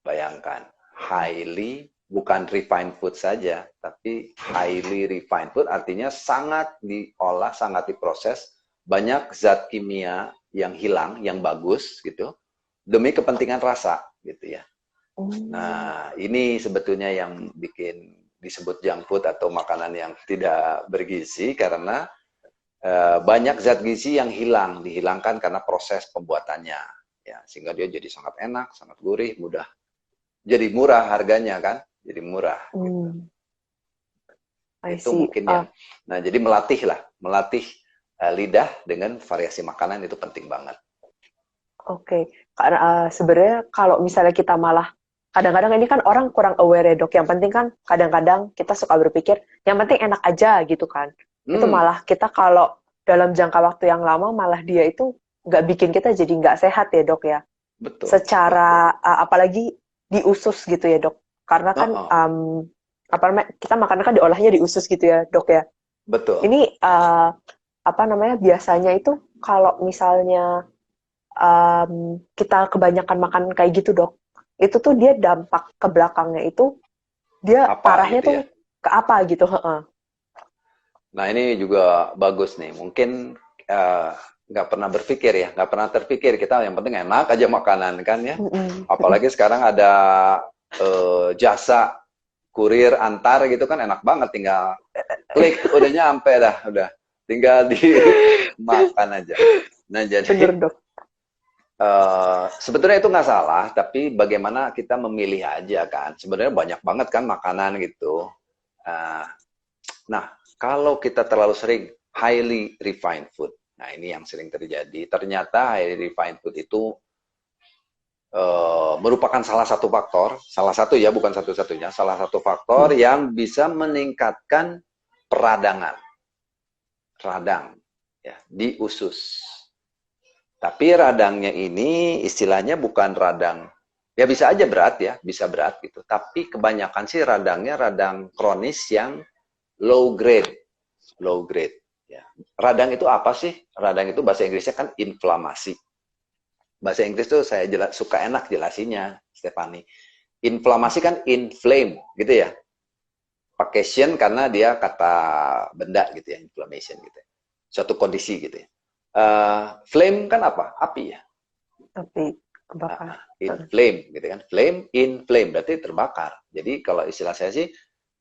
Bayangkan, highly bukan refined food saja, tapi highly refined food artinya sangat diolah, sangat diproses, banyak zat kimia yang hilang, yang bagus gitu, demi kepentingan rasa gitu ya. Hmm. Nah, ini sebetulnya yang bikin disebut junk food atau makanan yang tidak bergizi karena banyak zat gizi yang hilang, dihilangkan karena proses pembuatannya. Ya, sehingga dia jadi sangat enak, sangat gurih, mudah jadi murah harganya kan, jadi murah gitu. Hmm. I Itu see. mungkin yang, nah jadi melatih lidah dengan variasi makanan itu penting banget. Oke. Karena sebenarnya kalau misalnya kita malah kadang-kadang ini kan orang kurang aware ya dok. Yang penting kan kadang-kadang kita suka berpikir yang penting enak aja gitu kan. Itu Hmm, malah kita kalau dalam jangka waktu yang lama malah dia itu nggak bikin kita jadi nggak sehat ya dok ya. betul, betul. Secara apalagi di usus gitu ya dok. Karena kan Uh-uh, apa namanya kita makan kan diolahnya di usus gitu ya dok ya. betul. Ini apa namanya biasanya itu kalau misalnya kita kebanyakan makan kayak gitu dok, itu tuh dia dampak ke belakangnya itu dia Apa parahnya gitu tuh ya. ke apa gitu. Heeh. Nah ini juga bagus nih. Mungkin eh, nggak pernah berpikir ya, nggak pernah terpikir kita yang penting enak aja makanan kan ya. Mm-mm. Apalagi sekarang ada jasa kurir antar gitu kan enak banget tinggal klik udah nyampe dah udah tinggal dimakan aja. Nah Bener jadi dok. sebetulnya itu nggak salah tapi bagaimana kita memilih aja kan sebenarnya banyak banget kan makanan gitu. Uh, nah kalau kita terlalu sering highly refined food, nah ini yang sering terjadi ternyata highly refined food itu merupakan salah satu faktor, salah satu ya bukan satu-satunya, salah satu faktor yang bisa meningkatkan peradangan, radang ya di usus. Tapi radangnya ini istilahnya bukan radang, ya bisa aja berat ya, bisa berat gitu. Tapi kebanyakan sih radangnya radang kronis yang low grade, low grade. Ya. Radang itu apa sih? Radang itu bahasa Inggrisnya kan inflamasi. Bahasa Inggris tuh saya suka enak jelasinya, Stephanie. Inflamasi kan inflame, gitu ya. Vacation karena dia kata benda gitu ya, inflammation gitu ya. Suatu kondisi gitu ya. Flame kan apa? Api ya. Tapi kebakar. Inflame gitu kan. Flame, inflame berarti terbakar. Jadi kalau istilah saya sih,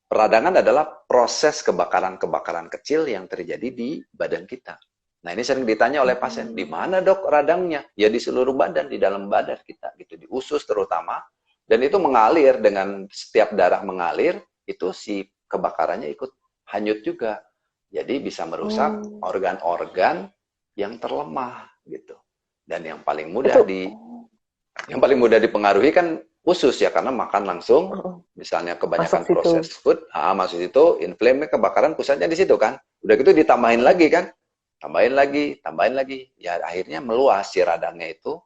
peradangan adalah proses kebakaran-kebakaran kecil yang terjadi di badan kita. Nah, ini sering ditanya oleh pasien, di mana dok radangnya? Ya di seluruh badan, di dalam badan kita gitu, di usus terutama. Dan itu mengalir, dengan setiap darah mengalir, itu si kebakarannya ikut hanyut juga. Jadi bisa merusak organ-organ yang terlemah gitu. Dan yang paling mudah dipengaruhi kan usus ya, karena makan langsung, misalnya kebanyakan proses food, masuk itu, inflame kebakaran pusatnya di situ kan. Udah gitu ditambahin lagi kan, tambahin lagi, ya akhirnya meluas si radangnya itu.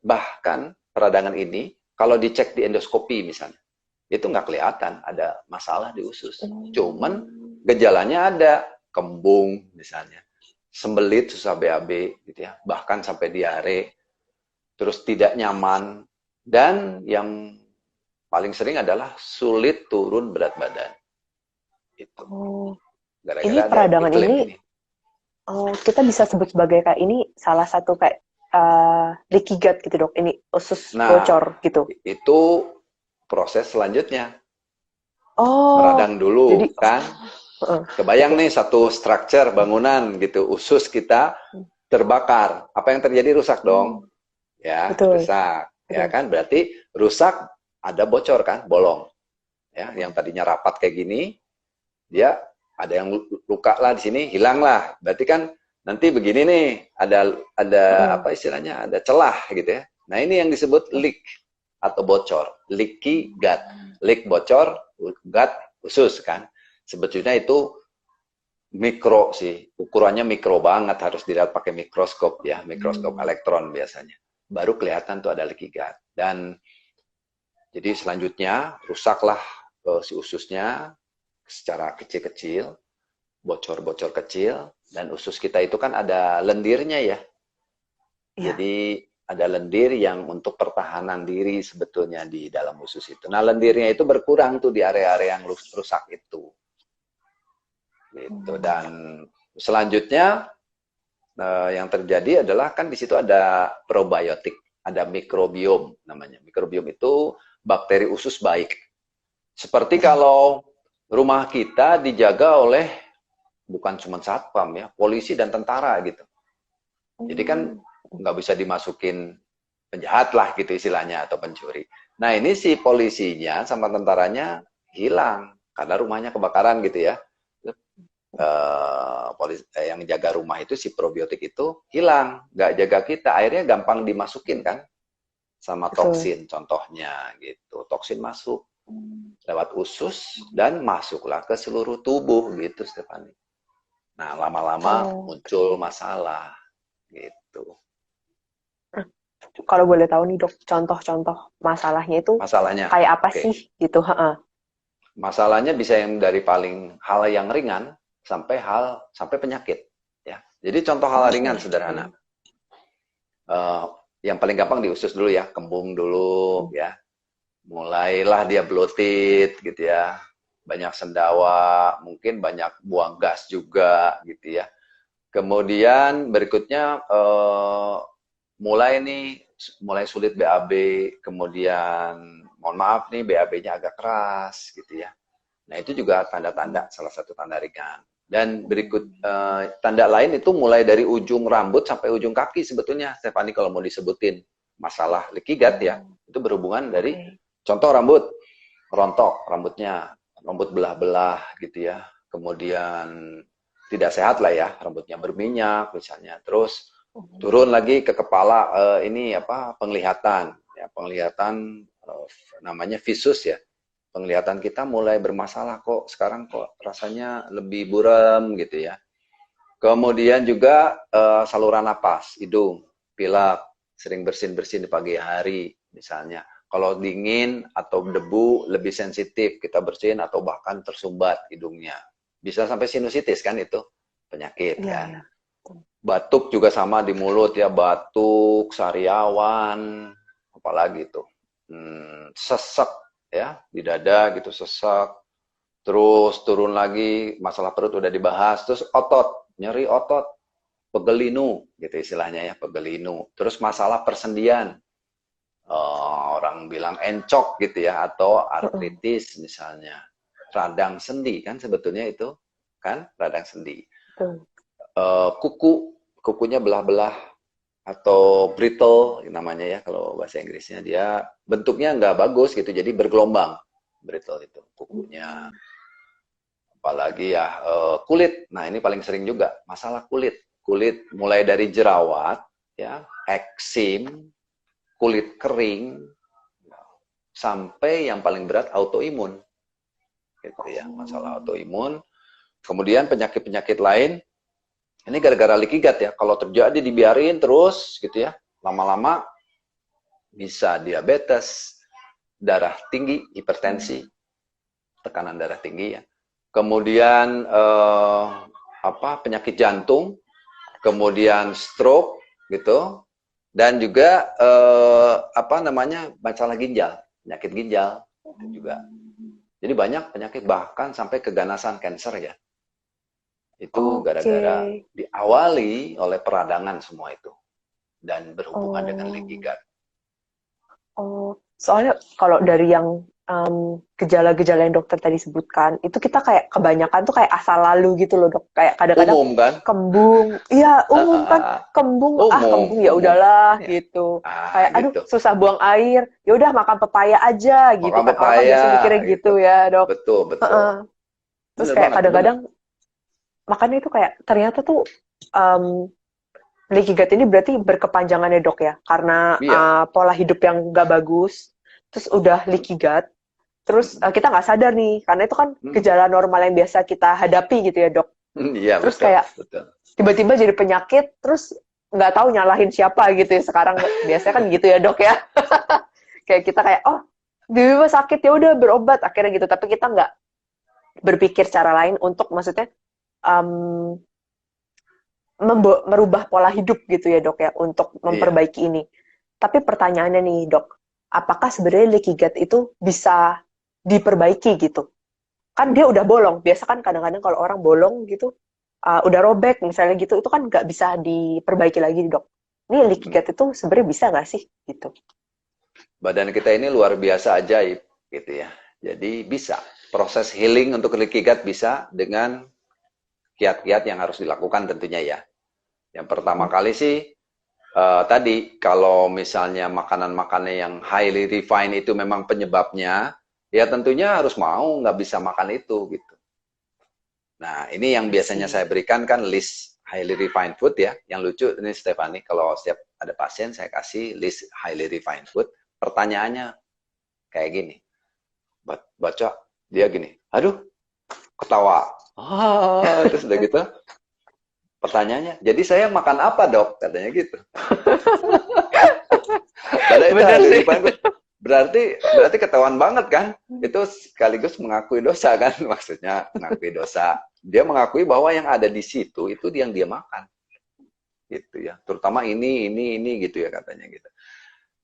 Bahkan peradangan ini kalau dicek di endoskopi misalnya, itu nggak kelihatan ada masalah di usus. Cuman gejalanya ada, kembung misalnya, sembelit, susah BAB gitu ya, bahkan sampai diare, terus tidak nyaman, dan yang paling sering adalah sulit turun berat badan. Itu. Gara-gara ini peradangan ini. Kita bisa sebut sebagai kayak ini salah satu kayak leaky gut gitu dok. Ini usus bocor gitu. Itu proses selanjutnya. Meradang dulu jadi, kan. Kebayang nih satu structure bangunan gitu, usus kita terbakar. Apa yang terjadi? Rusak dong. Ya, rusak. Ya kan, berarti rusak, ada bocor kan, bolong. Ya, yang tadinya rapat kayak gini, dia ada yang luka lah di sini, hilang lah. Berarti kan nanti begini nih, ada apa istilahnya, ada celah gitu ya. Nah, ini yang disebut leak atau bocor, leaky gut. Leak bocor, gut usus kan. Sebetulnya itu mikro sih, ukurannya mikro banget, harus dilihat pakai mikroskop ya, mikroskop elektron biasanya. Baru kelihatan tuh ada leaky gut. Dan jadi selanjutnya rusaklah si ususnya secara kecil-kecil, bocor-bocor kecil, dan usus kita itu kan ada lendirnya ya. Jadi ada lendir yang untuk pertahanan diri sebetulnya di dalam usus itu. Nah, lendirnya itu berkurang tuh di area-area yang rusak itu. Gitu. Dan selanjutnya yang terjadi adalah kan di situ ada probiotik, ada mikrobiom namanya. Mikrobiom itu bakteri usus baik. Seperti kalau rumah kita dijaga oleh bukan cuma satpam ya, polisi dan tentara gitu. Jadi kan nggak bisa dimasukin penjahat lah gitu istilahnya, atau pencuri. Nah, ini si polisinya sama tentaranya hilang karena rumahnya kebakaran gitu ya. Yang jaga rumah itu, si probiotik itu hilang, nggak jaga kita, akhirnya gampang dimasukin kan sama toksin. Contohnya gitu, toksin masuk lewat usus dan masuklah ke seluruh tubuh gitu, Stephanie. Nah, lama-lama muncul masalah gitu. Kalau boleh tahu nih dok, contoh-contoh masalahnya itu kayak apa sih gitu? Masalahnya bisa yang dari paling hal yang ringan sampai penyakit ya. Jadi contoh hal ringan sederhana. Yang paling gampang di usus dulu ya, kembung dulu ya. Mulailah dia bloated gitu ya. Banyak sendawa, mungkin banyak buang gas juga gitu ya. Kemudian berikutnya mulai sulit BAB, kemudian mohon maaf nih BAB-nya agak keras gitu ya. Nah, itu juga tanda-tanda, salah satu tanda ringan. Dan berikut tanda lain itu mulai dari ujung rambut sampai ujung kaki sebetulnya, Stephanie, kalau mau disebutin masalah leaky gut ya, itu berhubungan dari contoh rambut, rontok rambutnya, rambut belah-belah gitu ya. Kemudian tidak sehat lah ya, rambutnya berminyak misalnya. Terus turun lagi ke kepala, ini apa, penglihatan ya, penglihatan namanya visus ya. Penglihatan kita mulai bermasalah, kok sekarang kok rasanya lebih buram gitu ya. Kemudian juga saluran napas, hidung, pilek, sering bersin-bersin di pagi hari misalnya. Kalau dingin atau debu lebih sensitif, kita bersihin atau bahkan tersumbat hidungnya. Bisa sampai sinusitis kan, itu penyakit kan. Batuk juga sama di mulut ya, batuk, sariawan, apalagi itu. Sesek ya, di dada gitu, sesak. Terus turun lagi, masalah perut udah dibahas. Terus otot, nyeri otot. pegelinu gitu istilahnya ya, pegelinu. Terus masalah persendian, orang bilang encok gitu ya, atau artritis misalnya, radang sendi kan sebetulnya itu kan radang sendi. Betul. Kukunya belah-belah atau brittle namanya ya kalau bahasa Inggrisnya, dia bentuknya nggak bagus gitu, jadi bergelombang, brittle itu kukunya. Apalagi ya kulit. Nah, ini paling sering juga masalah kulit. Kulit mulai dari jerawat ya, eksim, kulit kering, sampai yang paling berat autoimun. Gitu ya, masalah autoimun. Kemudian penyakit-penyakit lain, ini gara-gara leaky gut ya. Kalau terjadi dibiarin terus gitu ya, lama-lama bisa diabetes, darah tinggi, hipertensi, tekanan darah tinggi ya. Kemudian penyakit jantung, kemudian stroke gitu, dan juga masalah ginjal, penyakit ginjal juga. Jadi banyak penyakit, bahkan sampai keganasan, kanker ya. Itu gara-gara diawali oleh peradangan semua itu dan berhubungan dengan leaky gut. Soalnya kalau dari yang gejala-gejala yang dokter tadi sebutkan, itu kita kayak kebanyakan tuh kayak asal lalu gitu loh, Dok. Kayak kadang-kadang Umum kan? kembung. Iya, umum kan. Kembung, kembung ya udahlah gitu. Kayak aduh, gitu. susah buang air. Ya udah makan pepaya aja gitu Makan kan. Orang kan biasa mikirnya gitu ya, Dok. Betul. Terus kayak kadang-kadang makanya itu kayak ternyata tuh leaky gut ini berarti berkepanjangan ya, Dok ya. Karena pola hidup yang nggak bagus, terus udah leaky gut. Terus kita nggak sadar nih, karena itu kan gejala normal yang biasa kita hadapi gitu ya, Dok. Iya, terus betul, kayak betul. Tiba-tiba jadi penyakit, terus nggak tahu nyalahin siapa gitu ya. Sekarang biasanya kan gitu ya, Dok ya. Kayak kita kayak, oh, tiba-tiba sakit, ya udah berobat akhirnya gitu. Tapi kita nggak berpikir cara lain untuk maksudnya merubah pola hidup gitu ya, Dok ya, untuk memperbaiki ini. Tapi pertanyaannya nih, Dok, apakah sebenarnya leaky gut itu bisa diperbaiki gitu? Kan dia udah bolong. Biasa kan kadang-kadang kalau orang bolong gitu, udah robek misalnya gitu, itu kan nggak bisa diperbaiki lagi, Dok. Ini leaky gut itu sebenarnya bisa nggak sih gitu? Badan kita ini luar biasa ajaib gitu ya. Jadi bisa. Proses healing untuk leaky gut bisa dengan kiat-kiat yang harus dilakukan tentunya ya. Yang pertama kali sih, tadi kalau misalnya makanan-makanan yang highly refined itu memang penyebabnya, ya tentunya harus mau, nggak bisa makan itu gitu. Nah, ini yang biasanya saya berikan kan list highly refined food ya. Yang lucu ini Stephanie, kalau setiap ada pasien saya kasih list highly refined food. Pertanyaannya kayak gini. Baca, dia gini, aduh, ketawa. Terus udah gitu. Pertanyaannya, jadi saya makan apa, Dok? Katanya gitu. Berarti ketahuan banget kan? Itu sekaligus mengakui dosa kan? Maksudnya mengakui dosa. Dia mengakui bahwa yang ada di situ itu yang dia makan. Gitu ya. Terutama ini gitu ya katanya gitu.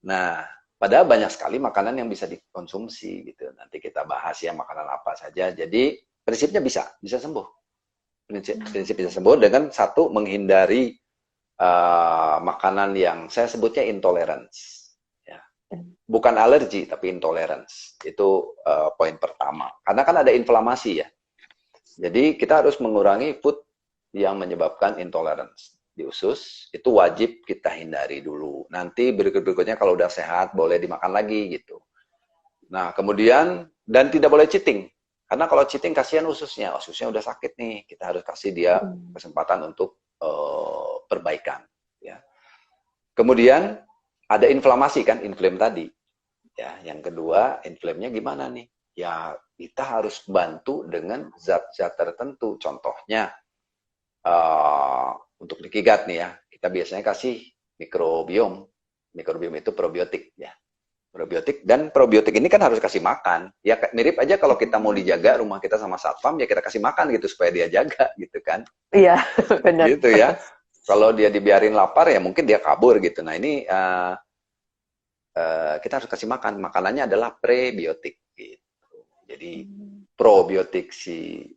Nah, padahal banyak sekali makanan yang bisa dikonsumsi gitu. Nanti kita bahas ya makanan apa saja. Jadi prinsipnya bisa sembuh. Prinsip bisa sembuh dengan satu, menghindari makanan yang saya sebutnya intolerance. Bukan alergi, tapi intolerance. Itu poin pertama. Karena kan ada inflamasi ya. Jadi kita harus mengurangi food yang menyebabkan intolerance. Di usus, itu wajib kita hindari dulu. Nanti berikut-berikutnya kalau udah sehat, boleh dimakan lagi gitu. Nah, kemudian, dan tidak boleh cheating. Karena kalau cheating, kasihan ususnya. Ususnya udah sakit nih. Kita harus kasih dia kesempatan untuk perbaikan. Ya. Kemudian, ada inflamasi kan, inflame tadi. Ya, yang kedua, inflame-nya gimana nih? Ya, kita harus bantu dengan zat-zat tertentu. Contohnya, untuk leaky gut nih ya, kita biasanya kasih mikrobiom. Mikrobiom itu probiotik ya. Probiotik, dan probiotik ini kan harus kasih makan. Ya mirip aja kalau kita mau dijaga rumah kita sama satpam, ya kita kasih makan gitu supaya dia jaga gitu kan. Iya, benar. Gitu ya. Kalau dia dibiarin lapar ya mungkin dia kabur gitu. Nah ini kita harus kasih makan. Makanannya adalah prebiotik gitu. Jadi probiotik si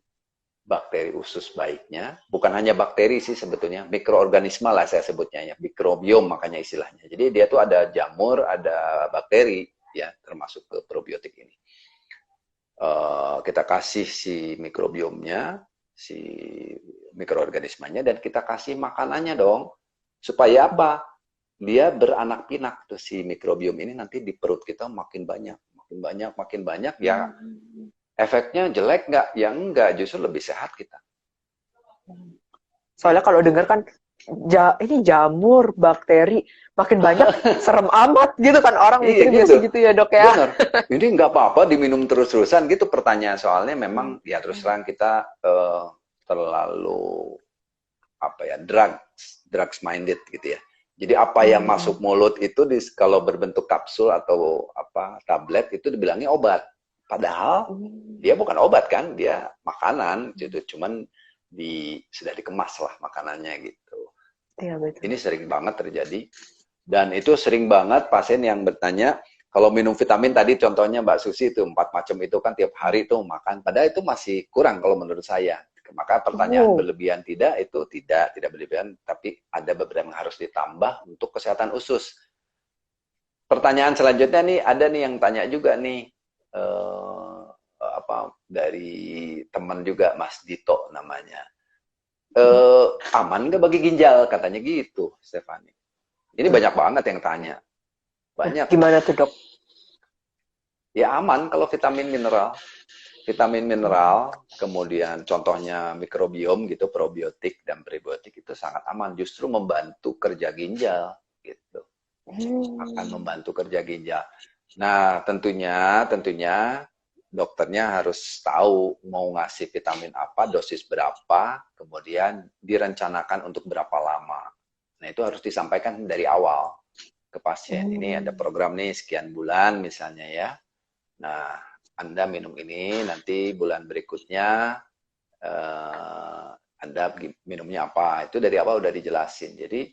bakteri usus baiknya, bukan hanya bakteri sih sebetulnya, mikroorganisme lah saya sebutnya ya, mikrobiom makanya istilahnya. Jadi dia tuh ada jamur, ada bakteri ya, termasuk ke probiotik ini. Kita kasih si mikrobiomnya, si mikroorganismenya, dan kita kasih makanannya dong. Supaya apa? Dia beranak pinak tuh si mikrobiom ini nanti di perut kita makin banyak, makin banyak, makin banyak. Ya efeknya jelek nggak? Ya enggak, justru lebih sehat kita. Soalnya kalau dengar kan ini jamur, bakteri makin banyak, serem amat gitu kan orang mikirnya biasa gitu ya dok ya. Benar. Ini nggak apa-apa diminum terus-terusan gitu pertanyaan, soalnya memang ya terus terang kita terlalu apa ya, drugs minded gitu ya. Jadi apa yang masuk mulut itu kalau berbentuk kapsul atau apa tablet itu dibilangnya obat. Padahal dia bukan obat kan, dia makanan gitu, cuman sudah dikemas lah makanannya gitu. Iya, betul. Ini sering banget terjadi, dan itu sering banget pasien yang bertanya, kalau minum vitamin tadi contohnya Mbak Susi itu 4 macam itu kan tiap hari tuh makan, padahal itu masih kurang kalau menurut saya. Maka pertanyaan berlebihan itu tidak berlebihan, tapi ada beberapa yang harus ditambah untuk kesehatan usus. Pertanyaan selanjutnya nih, ada nih yang tanya juga nih, dari teman juga, Mas Dito namanya. Aman nggak bagi ginjal? Katanya gitu, Stefani. Ini banyak banget yang tanya. Banyak. Gimana tuh dok? Ya aman kalau vitamin mineral. Vitamin mineral, kemudian contohnya mikrobiom gitu, probiotik dan prebiotik itu sangat aman. Justru membantu kerja ginjal gitu. Akan membantu kerja ginjal. Nah, tentunya dokternya harus tahu mau ngasih vitamin apa, dosis berapa, kemudian direncanakan untuk berapa lama. Nah, itu harus disampaikan dari awal ke pasien. Ini ada program nih sekian bulan misalnya ya. Nah, Anda minum ini, nanti bulan berikutnya Anda minumnya apa. Itu dari awal udah dijelasin. Jadi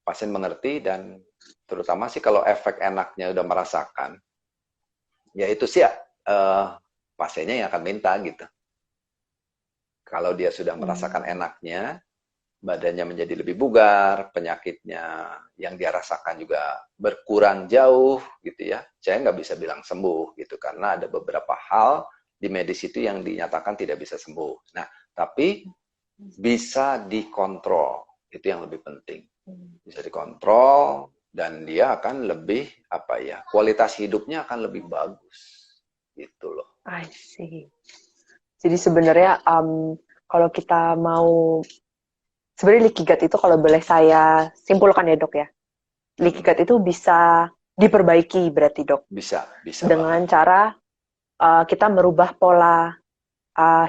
pasien mengerti, dan terutama sih kalau efek enaknya udah merasakan, ya itu sih pasiennya yang akan minta gitu. Kalau dia sudah merasakan enaknya, badannya menjadi lebih bugar, penyakitnya yang dia rasakan juga berkurang jauh gitu ya. Saya nggak bisa bilang sembuh gitu, karena ada beberapa hal di medis itu yang dinyatakan tidak bisa sembuh. Nah, tapi bisa dikontrol, itu yang lebih penting. Bisa dikontrol, dan dia akan lebih kualitas hidupnya akan lebih bagus gitu loh. I see. Jadi sebenarnya kalau kita mau, sebenarnya leaky gut itu kalau boleh saya simpulkan ya dok ya, leaky gut itu bisa diperbaiki berarti dok. Bisa dengan cara kita merubah pola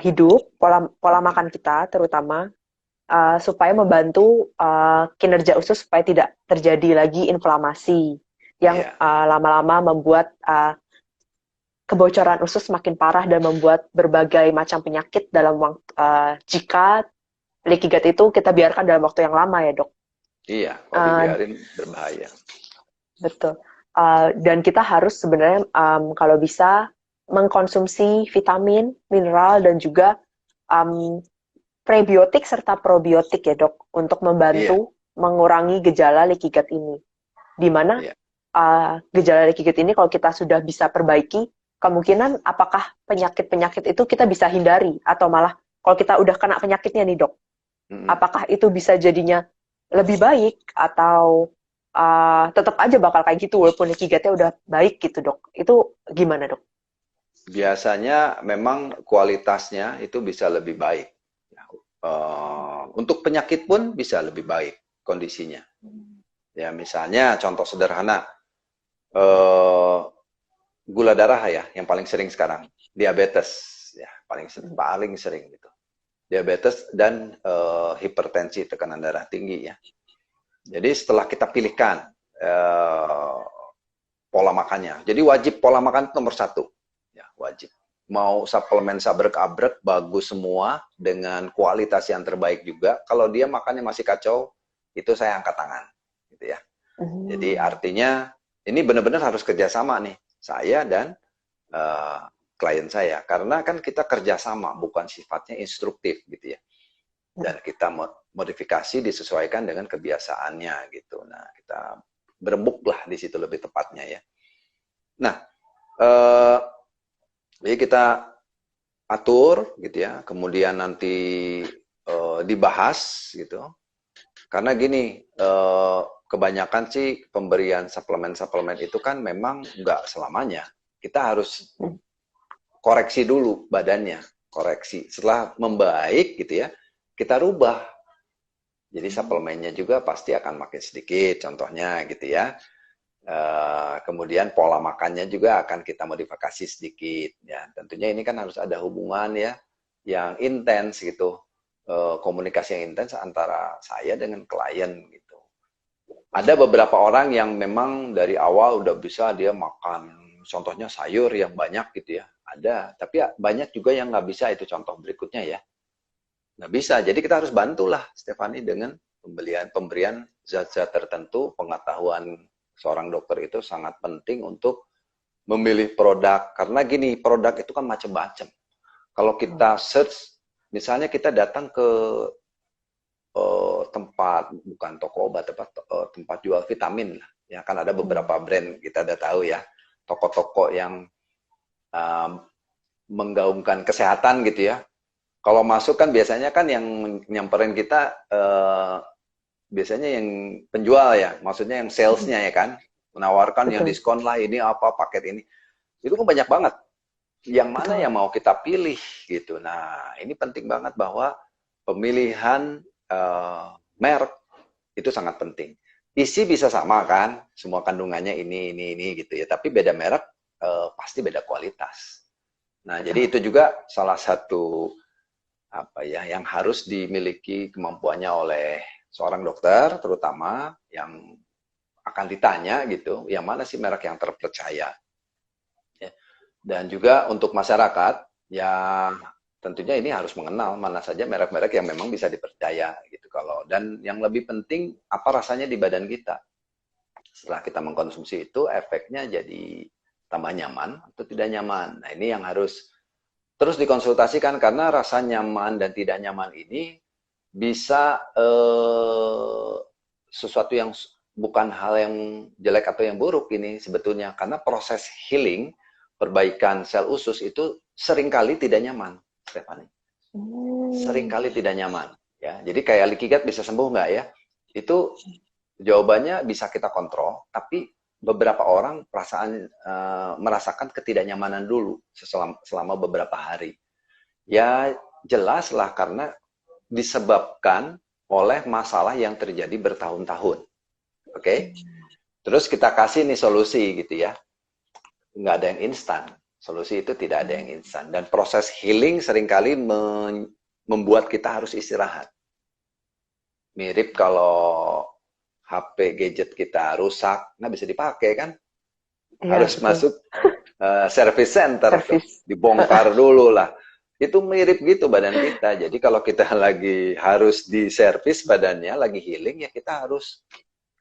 hidup, pola makan kita terutama, supaya membantu kinerja usus supaya tidak terjadi lagi inflamasi yang lama-lama membuat kebocoran usus makin parah dan membuat berbagai macam penyakit dalam jika leaky gut itu kita biarkan dalam waktu yang lama ya dok. Iya, kalau dibiarin berbahaya. Betul. Dan kita harus sebenarnya kalau bisa mengkonsumsi vitamin, mineral, dan juga prebiotik serta probiotik ya dok, untuk membantu mengurangi gejala leaky gut ini. Di mana gejala leaky gut ini kalau kita sudah bisa perbaiki, kemungkinan apakah penyakit-penyakit itu kita bisa hindari, atau malah kalau kita udah kena penyakitnya nih dok, apakah itu bisa jadinya lebih baik, atau tetap aja bakal kayak gitu walaupun leaky gut-nya udah baik gitu dok. Itu gimana dok? Biasanya memang kualitasnya itu bisa lebih baik. Untuk penyakit pun bisa lebih baik kondisinya. Ya misalnya contoh sederhana, gula darah ya, yang paling sering sekarang, diabetes ya, paling sering gitu. Diabetes dan hipertensi, tekanan darah tinggi ya. Jadi setelah kita pilihkan pola makannya, jadi wajib pola makan itu nomor 1 ya, wajib. Mau suplemen sabrek-abrek bagus semua dengan kualitas yang terbaik juga, kalau dia makannya masih kacau, itu saya angkat tangan gitu ya. Jadi artinya ini benar-benar harus kerjasama nih, saya dan klien saya. Karena kan kita kerjasama, bukan sifatnya instruktif gitu ya. Dan kita modifikasi disesuaikan dengan kebiasaannya gitu. Nah, kita berembuk lah di situ lebih tepatnya ya. Nah, jadi kita atur gitu ya, kemudian nanti dibahas gitu. Karena gini, kebanyakan sih pemberian suplemen-suplemen itu kan memang nggak selamanya. Kita harus koreksi dulu badannya, koreksi. Setelah membaik gitu ya, kita rubah. Jadi suplemennya juga pasti akan makin sedikit, contohnya gitu ya. Kemudian pola makannya juga akan kita modifikasi sedikit. Ya, tentunya ini kan harus ada hubungan ya, yang intens gitu. Komunikasi yang intens antara saya dengan klien gitu. Ada beberapa orang yang memang dari awal udah bisa dia makan, contohnya sayur yang banyak gitu ya. Ada, tapi banyak juga yang nggak bisa, itu contoh berikutnya ya. Nggak bisa, jadi kita harus bantulah Stefani dengan pemberian zat-zat tertentu. Pengetahuan seorang dokter itu sangat penting untuk memilih produk. Karena gini, produk itu kan macam-macam. Kalau kita search, misalnya kita datang ke tempat, bukan toko obat, tempat jual vitamin. Ya kan ada beberapa brand, kita udah tahu ya. Toko-toko yang menggaungkan kesehatan gitu ya. Kalau masuk kan biasanya kan yang nyamperin kita biasanya yang penjual ya, maksudnya yang salesnya ya kan, menawarkan yang diskon lah, ini apa paket ini, itu kan banyak banget. Yang mana yang mau kita pilih gitu. Nah ini penting banget bahwa pemilihan merek itu sangat penting. Isi bisa sama kan, semua kandungannya ini gitu ya, tapi beda merek pasti beda kualitas. Nah jadi itu juga salah satu apa ya yang harus dimiliki kemampuannya oleh seorang dokter, terutama yang akan ditanya gitu, yang mana sih merek yang terpercaya. Ya. Dan juga untuk masyarakat, ya tentunya ini harus mengenal mana saja merek-merek yang memang bisa dipercaya gitu. Dan yang lebih penting, apa rasanya di badan kita. Setelah kita mengkonsumsi itu, efeknya jadi tambah nyaman atau tidak nyaman. Nah ini yang harus terus dikonsultasikan, karena rasa nyaman dan tidak nyaman ini bisa sesuatu yang bukan hal yang jelek atau yang buruk ini sebetulnya, karena proses healing, perbaikan sel usus itu seringkali tidak nyaman, Stefani. Seringkali tidak nyaman. Ya, jadi kayak leaky gut bisa sembuh nggak ya? Itu jawabannya bisa kita kontrol, tapi beberapa orang merasakan ketidaknyamanan dulu selama beberapa hari. Ya jelas lah, karena disebabkan oleh masalah yang terjadi bertahun-tahun. Oke? Terus kita kasih nih solusi gitu ya. Nggak ada yang instan. Solusi itu tidak ada yang instan. Dan proses healing seringkali membuat kita harus istirahat. Mirip kalau HP gadget kita rusak, nggak bisa dipakai kan? Ya, harus betul. Masuk service center, dibongkar dulu lah. Itu mirip gitu badan kita. Jadi kalau kita lagi harus diservis badannya, lagi healing, ya kita harus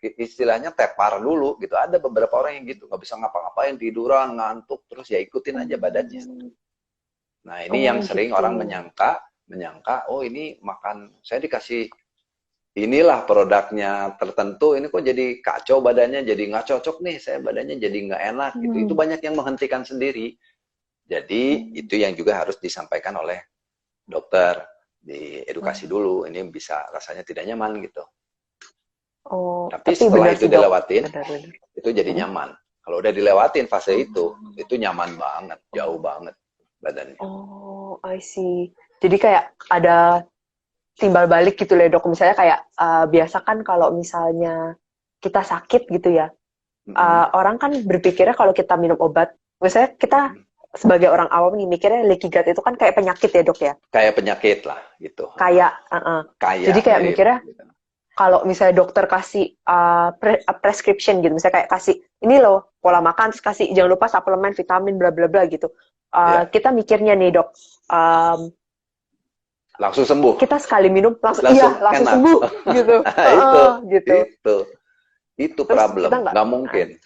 istilahnya tepar dulu gitu. Ada beberapa orang yang gitu, nggak bisa ngapa-ngapain, tiduran, ngantuk, terus ya ikutin aja badannya. Nah ini yang sering orang menyangka, oh ini makan, saya dikasih inilah produknya tertentu, ini kok jadi kacau badannya, jadi nggak cocok nih, saya badannya jadi nggak enak gitu. Itu banyak yang menghentikan sendiri. Jadi itu yang juga harus disampaikan oleh dokter, diedukasi dulu, ini bisa rasanya tidak nyaman gitu. Oh, tapi setelah itu dilewatin, itu jadi nyaman. Kalau udah dilewatin fase itu nyaman banget, jauh banget badannya. Oh, I see. Jadi kayak ada timbal balik gitu loh dok, misalnya kayak biasa kan kalau misalnya kita sakit gitu ya, orang kan berpikirnya kalau kita minum obat, misalnya kita sebagai orang awam nih mikirnya leaky gut itu kan kayak penyakit ya dok ya? Kayak penyakit lah gitu. Kayak jadi kayak mikirnya gitu. Kalau misalnya dokter kasih prescription gitu, misalnya kayak kasih ini loh pola makan, terus kasih jangan lupa suplemen, vitamin, bla bla bla gitu. Kita mikirnya nih dok, langsung sembuh. Kita sekali minum langsung sembuh gitu. Itu problem, nggak mungkin.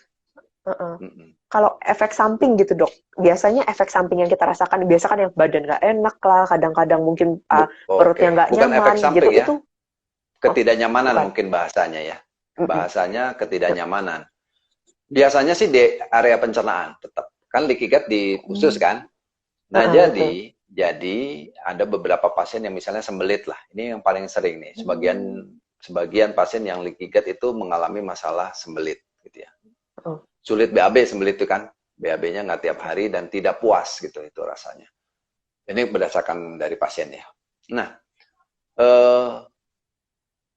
kalau efek samping gitu dok, biasanya efek samping yang kita rasakan, biasa kan yang badan nggak enak lah, kadang-kadang mungkin perutnya Oke, nggak bukan efek nyaman gitu, samping ya, itu oh ketidaknyamanan bukan. mungkin bahasanya ya. Mm-mm. Bahasanya ketidaknyamanan. Biasanya sih di area pencernaan tetap. Kan leaky gut di usus Hmm. kan. Nah, Betul. jadi ada beberapa pasien yang misalnya sembelit lah. Ini yang paling sering nih. Hmm. Sebagian pasien yang leaky gut itu mengalami masalah sembelit gitu ya. Oh. Sulit BAB sembelit itu kan. BAB-nya nggak tiap hari dan tidak puas gitu itu rasanya. Ini berdasarkan dari pasien ya. Nah, eh,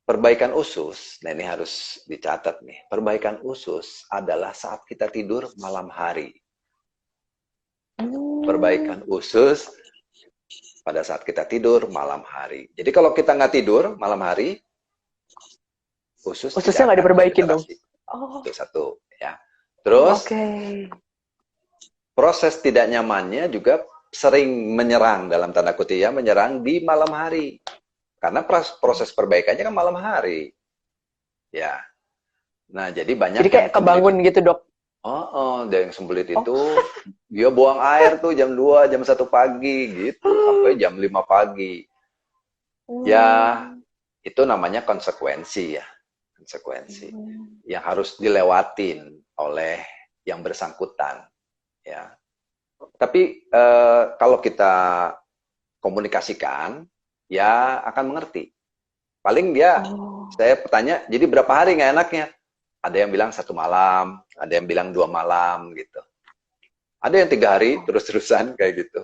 perbaikan usus, nah ini harus dicatat nih. Perbaikan usus adalah saat kita tidur malam hari. Hmm. Perbaikan usus pada saat kita tidur malam hari. Jadi kalau kita nggak tidur malam hari, usus Ususnya tidak nggak akan diperbaikin dong. beregenerasi. Oh, Itu satu ya. Terus oke. proses tidak nyamannya juga sering menyerang dalam tanda kutip ya, menyerang di malam hari. Karena proses perbaikannya kan malam hari. Ya. Nah, jadi banyak Jadi yang kayak sembelit. kebangun gitu dok. Ada yang sembelit Oh. itu dia buang air tuh jam 2, jam 1 pagi gitu sampai jam 5 pagi. Ya, Hmm. itu namanya konsekuensi ya. Konsekuensi Hmm. yang harus dilewatin oleh yang bersangkutan ya. Tapi kalau kita komunikasikan ya akan mengerti. Paling dia Oh. saya tanya, jadi berapa hari nggak enaknya? Ada yang bilang 1 malam, ada yang bilang 2 malam gitu. Ada yang 3 hari Oh. terus-terusan kayak gitu.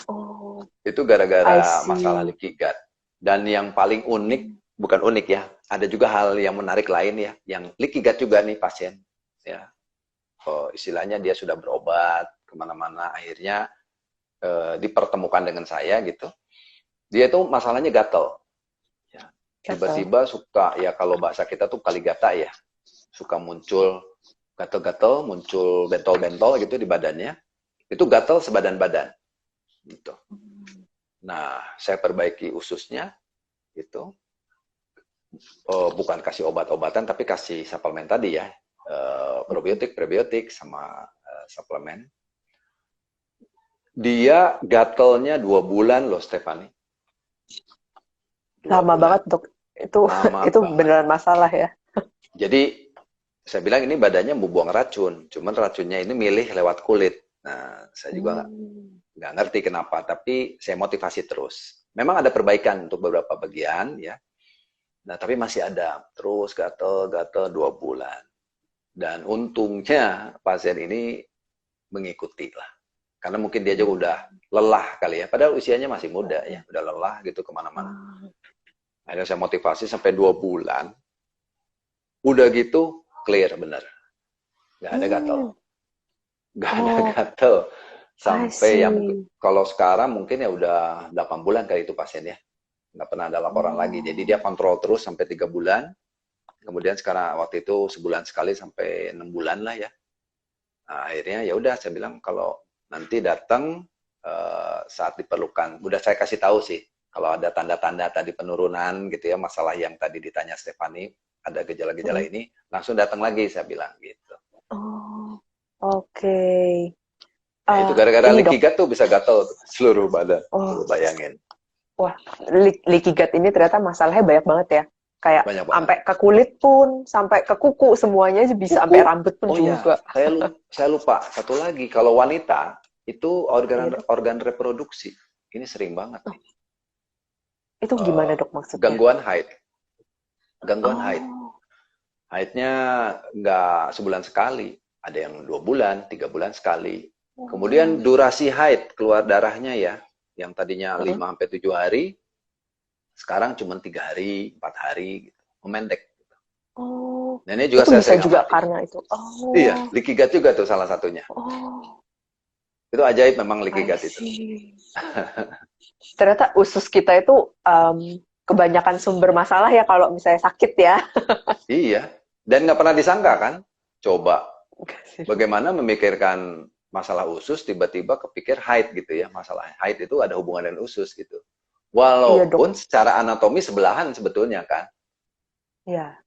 Oh. Itu I gara-gara masalah see. leaky gut. Dan yang paling unik, bukan unik ya, ada juga hal yang menarik lain ya, yang leaky gut juga nih pasien. Ya, istilahnya dia sudah berobat kemana-mana, akhirnya dipertemukan dengan saya gitu. Dia itu masalahnya gatel. Ya. Gatal. Tiba-tiba suka, ya kalau bahasa kita tuh kaligata ya, suka muncul gatel-gatel, muncul bentol-bentol gitu di badannya. Itu gatel sebadan-badan. Gitu. Nah, saya perbaiki ususnya, gitu. Bukan kasih obat-obatan, tapi kasih suplemen tadi ya. Probiotik, prebiotik, sama suplemen. Dia gatelnya 2 bulan loh, Stefani. 2 Lama bulan. banget dok. Itu Lama itu banget. beneran masalah ya. Jadi, saya bilang ini badannya mau buang racun. Cuman racunnya ini milih lewat kulit. Nah, saya juga Hmm. nggak ngerti kenapa, tapi saya motivasi terus. Memang ada perbaikan untuk beberapa bagian ya. Nah, tapi masih ada terus gatel-gatel 2 bulan. Dan untungnya pasien ini mengikuti lah. Karena mungkin dia juga udah lelah kali ya. Padahal usianya masih muda ya. Udah lelah gitu kemana-mana. Akhirnya saya motivasi sampai 2 bulan. Udah gitu clear bener. Nggak ada gatel. Hmm. Nggak ada Oh, gatel. I Sampai ya mungkin, see. kalau sekarang mungkin ya udah 8 bulan kali itu pasien ya. Nggak pernah ada laporan lagi. Jadi Oh. dia kontrol terus sampai 3 bulan. Kemudian sekarang waktu itu sebulan sekali sampai 6 bulan lah ya. Nah, akhirnya ya udah saya bilang kalau nanti datang saat diperlukan, udah saya kasih tahu sih kalau ada tanda-tanda tadi penurunan gitu ya, masalah yang tadi ditanya Stefani, ada gejala-gejala Mm. ini, langsung datang lagi saya bilang gitu. Oh, oke. Ya itu gara-gara Ini leaky dok. gut tuh bisa gatel tuh, seluruh badan. Oh, Coba bayangin. wah, leaky gut ini ternyata masalahnya banyak banget ya. Kayak Banyak banget. sampai ke kulit pun, sampai ke kuku, semuanya bisa sampai Kuku. rambut pun Oh ya, juga. saya lupa. Satu lagi, kalau wanita itu Iya organ dok. organ reproduksi. Ini sering banget Oh, nih. itu Eh, gimana dok maksudnya? gangguan haid. Gangguan haid. Oh, Haidnya nggak sebulan sekali. Ada yang 2 bulan, 3 bulan sekali. oh, Kemudian durasi haid, keluar darahnya ya. Yang tadinya mm. 5 sampai 7 hari, sekarang cuma 3 hari, 4 hari. Gitu. Memendek. Oh, Nah ini juga itu saya bisa sering juga amati. karena itu. Iya, Oh, leaky gut juga tuh salah satunya. oh, Itu ajaib memang leaky I gut itu. see. Ternyata usus kita itu kebanyakan sumber masalah ya kalau misalnya sakit ya. Iya. Dan nggak pernah disangka kan? Coba, Enggak sih. bagaimana memikirkan masalah usus, tiba-tiba kepikir haid gitu ya. Masalah haid itu ada hubungan dengan usus gitu. Iya dok. Walaupun secara anatomi sebelahan sebetulnya kan. Ya.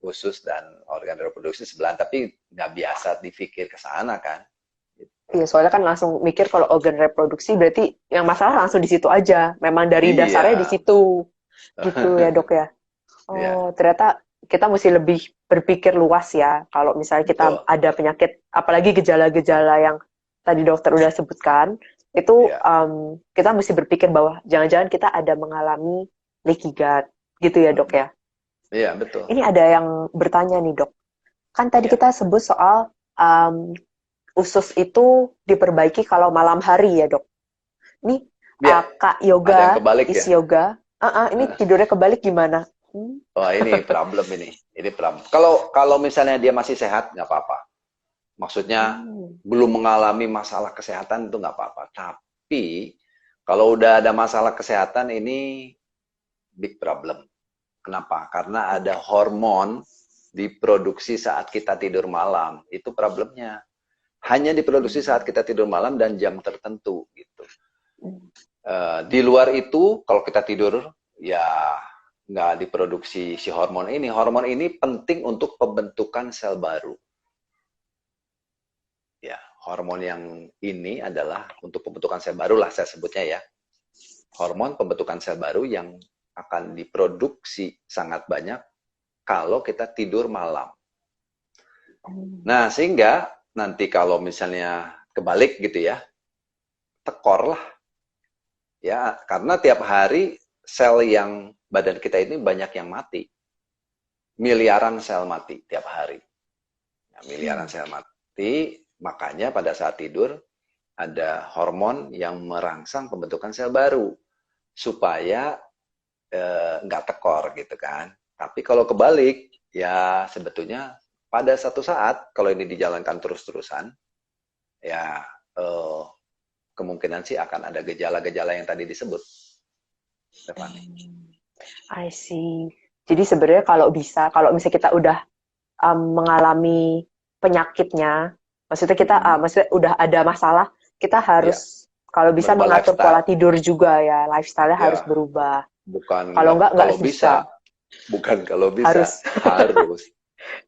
usus dan organ reproduksi sebelahan, tapi nggak biasa dipikir ke sana kan. Iya, soalnya kan langsung mikir kalau organ reproduksi berarti yang masalah langsung di situ aja. Memang dari dasarnya di Iya, situ. Gitu ya, Dok ya. iya, Oh, ternyata kita mesti lebih berpikir luas ya. Kalau misalnya kita betul. ada penyakit, apalagi gejala-gejala yang tadi dokter udah sebutkan, itu Iya, kita mesti berpikir bahwa jangan-jangan kita ada mengalami leaky gut. Gitu ya, Dok ya. iya betul. Ini ada yang bertanya nih, Dok. Kan tadi Iya, kita sebut soal usus itu diperbaiki kalau malam hari ya, Dok. Ini iya. Kak Ada yang Yoga, kebalik is ya. Yoga. Ini tidurnya kebalik gimana? Wah ini problem ini. Ini problem. Kalau kalau misalnya dia masih sehat nggak apa-apa. Maksudnya Hmm. belum mengalami masalah kesehatan itu nggak apa-apa. Tapi kalau udah ada masalah kesehatan ini big problem. Kenapa? Karena ada hormon diproduksi saat kita tidur malam. Itu problemnya. Hanya diproduksi saat kita tidur malam dan jam tertentu gitu. Di luar itu kalau kita tidur ya nggak diproduksi si hormon ini. Hormon ini penting untuk pembentukan sel baru. Ya, hormon yang ini adalah untuk pembentukan sel baru lah saya sebutnya ya. Hormon pembentukan sel baru yang akan diproduksi sangat banyak kalau kita tidur malam. Nah, sehingga nanti kalau misalnya kebalik gitu ya, tekor lah. Ya, karena tiap hari sel yang badan kita ini banyak yang mati. Miliaran sel mati tiap hari. Nah, miliaran sel mati, makanya pada saat tidur ada hormon yang merangsang pembentukan sel baru supaya nggak tekor gitu kan. Tapi kalau kebalik, ya sebetulnya pada satu saat kalau ini dijalankan terus-terusan, ya kemungkinan sih akan ada gejala-gejala yang tadi disebut, Stephanie. I see. Jadi sebenarnya kalau bisa, kalau misalnya kita udah mengalami penyakitnya, maksudnya udah ada masalah, kita Ya, harus kalau bisa merubah mengatur pola lifestyle. tidur juga ya, lifestyle-nya harus Ya, berubah. bukan Kalau nggak kalau bisa, bisa, bukan kalau bisa, harus. harus.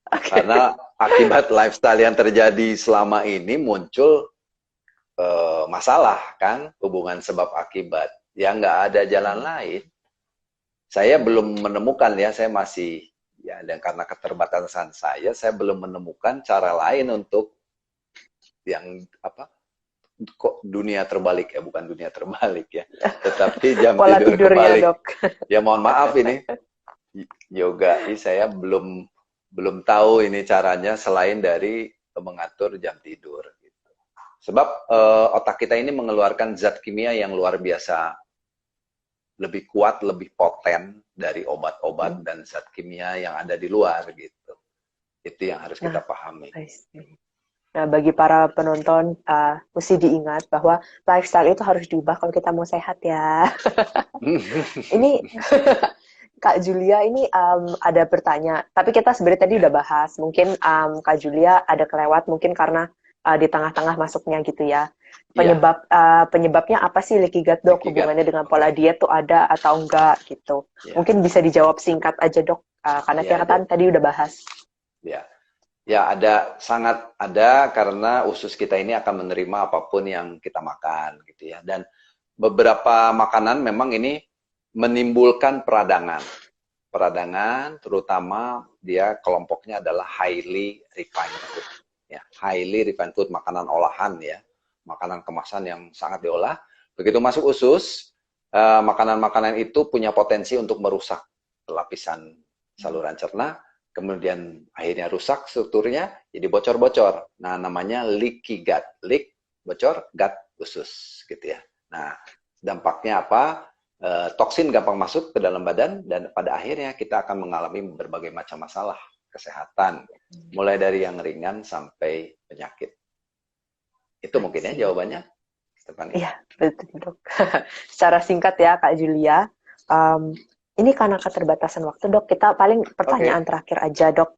Oke. Karena akibat lifestyle yang terjadi selama ini muncul masalah kan, hubungan sebab akibat. Ya nggak ada jalan lain. Saya belum menemukan ya, saya masih ya dan karena keterbatasan saya belum menemukan cara lain untuk yang apa kok dunia terbalik ya, bukan dunia terbalik ya, tetapi jam Pola tidur tidurnya, kebalik. Dok. Ya mohon maaf ini yoga ini saya belum tahu ini caranya selain dari mengatur jam tidur gitu. Sebab otak kita ini mengeluarkan zat kimia yang luar biasa, lebih kuat, lebih poten dari obat-obat dan zat kimia yang ada di luar gitu. Itu yang harus kita pahami. I see. Nah, bagi para penonton, mesti diingat bahwa lifestyle itu harus diubah kalau kita mau sehat ya. Ini Kak Julia ini ada bertanya, tapi kita sebenarnya tadi udah bahas. Mungkin Kak Julia ada kelewat, mungkin karena di tengah-tengah masuknya gitu ya. Penyebabnya apa sih leaky gut, Dok? Leaky gut. Hubungannya dengan pola diet tuh ada atau enggak gitu? Mungkin bisa dijawab singkat aja, Dok, karena kita kan tadi udah bahas. Ya. Ya, sangat ada karena usus kita ini akan menerima apapun yang kita makan gitu ya. Dan beberapa makanan memang ini menimbulkan peradangan. Peradangan terutama dia kelompoknya adalah highly refined food. Ya, highly refined food, makanan olahan ya. Makanan kemasan yang sangat diolah. Begitu masuk usus, makanan-makanan itu punya potensi untuk merusak lapisan saluran cerna. Kemudian akhirnya rusak strukturnya, jadi bocor-bocor. Nah, namanya leaky gut. Leak, bocor, gut, usus. Gitu ya. Nah, dampaknya apa? Toksin gampang masuk ke dalam badan, dan pada akhirnya kita akan mengalami berbagai macam masalah kesehatan. Mulai dari yang ringan sampai penyakit. Itu mungkin ya jawabannya, Stephanie. Iya, betul, Dok. Secara singkat ya, Kak Julia. Ini karena keterbatasan waktu, Dok, kita paling pertanyaan terakhir aja, Dok.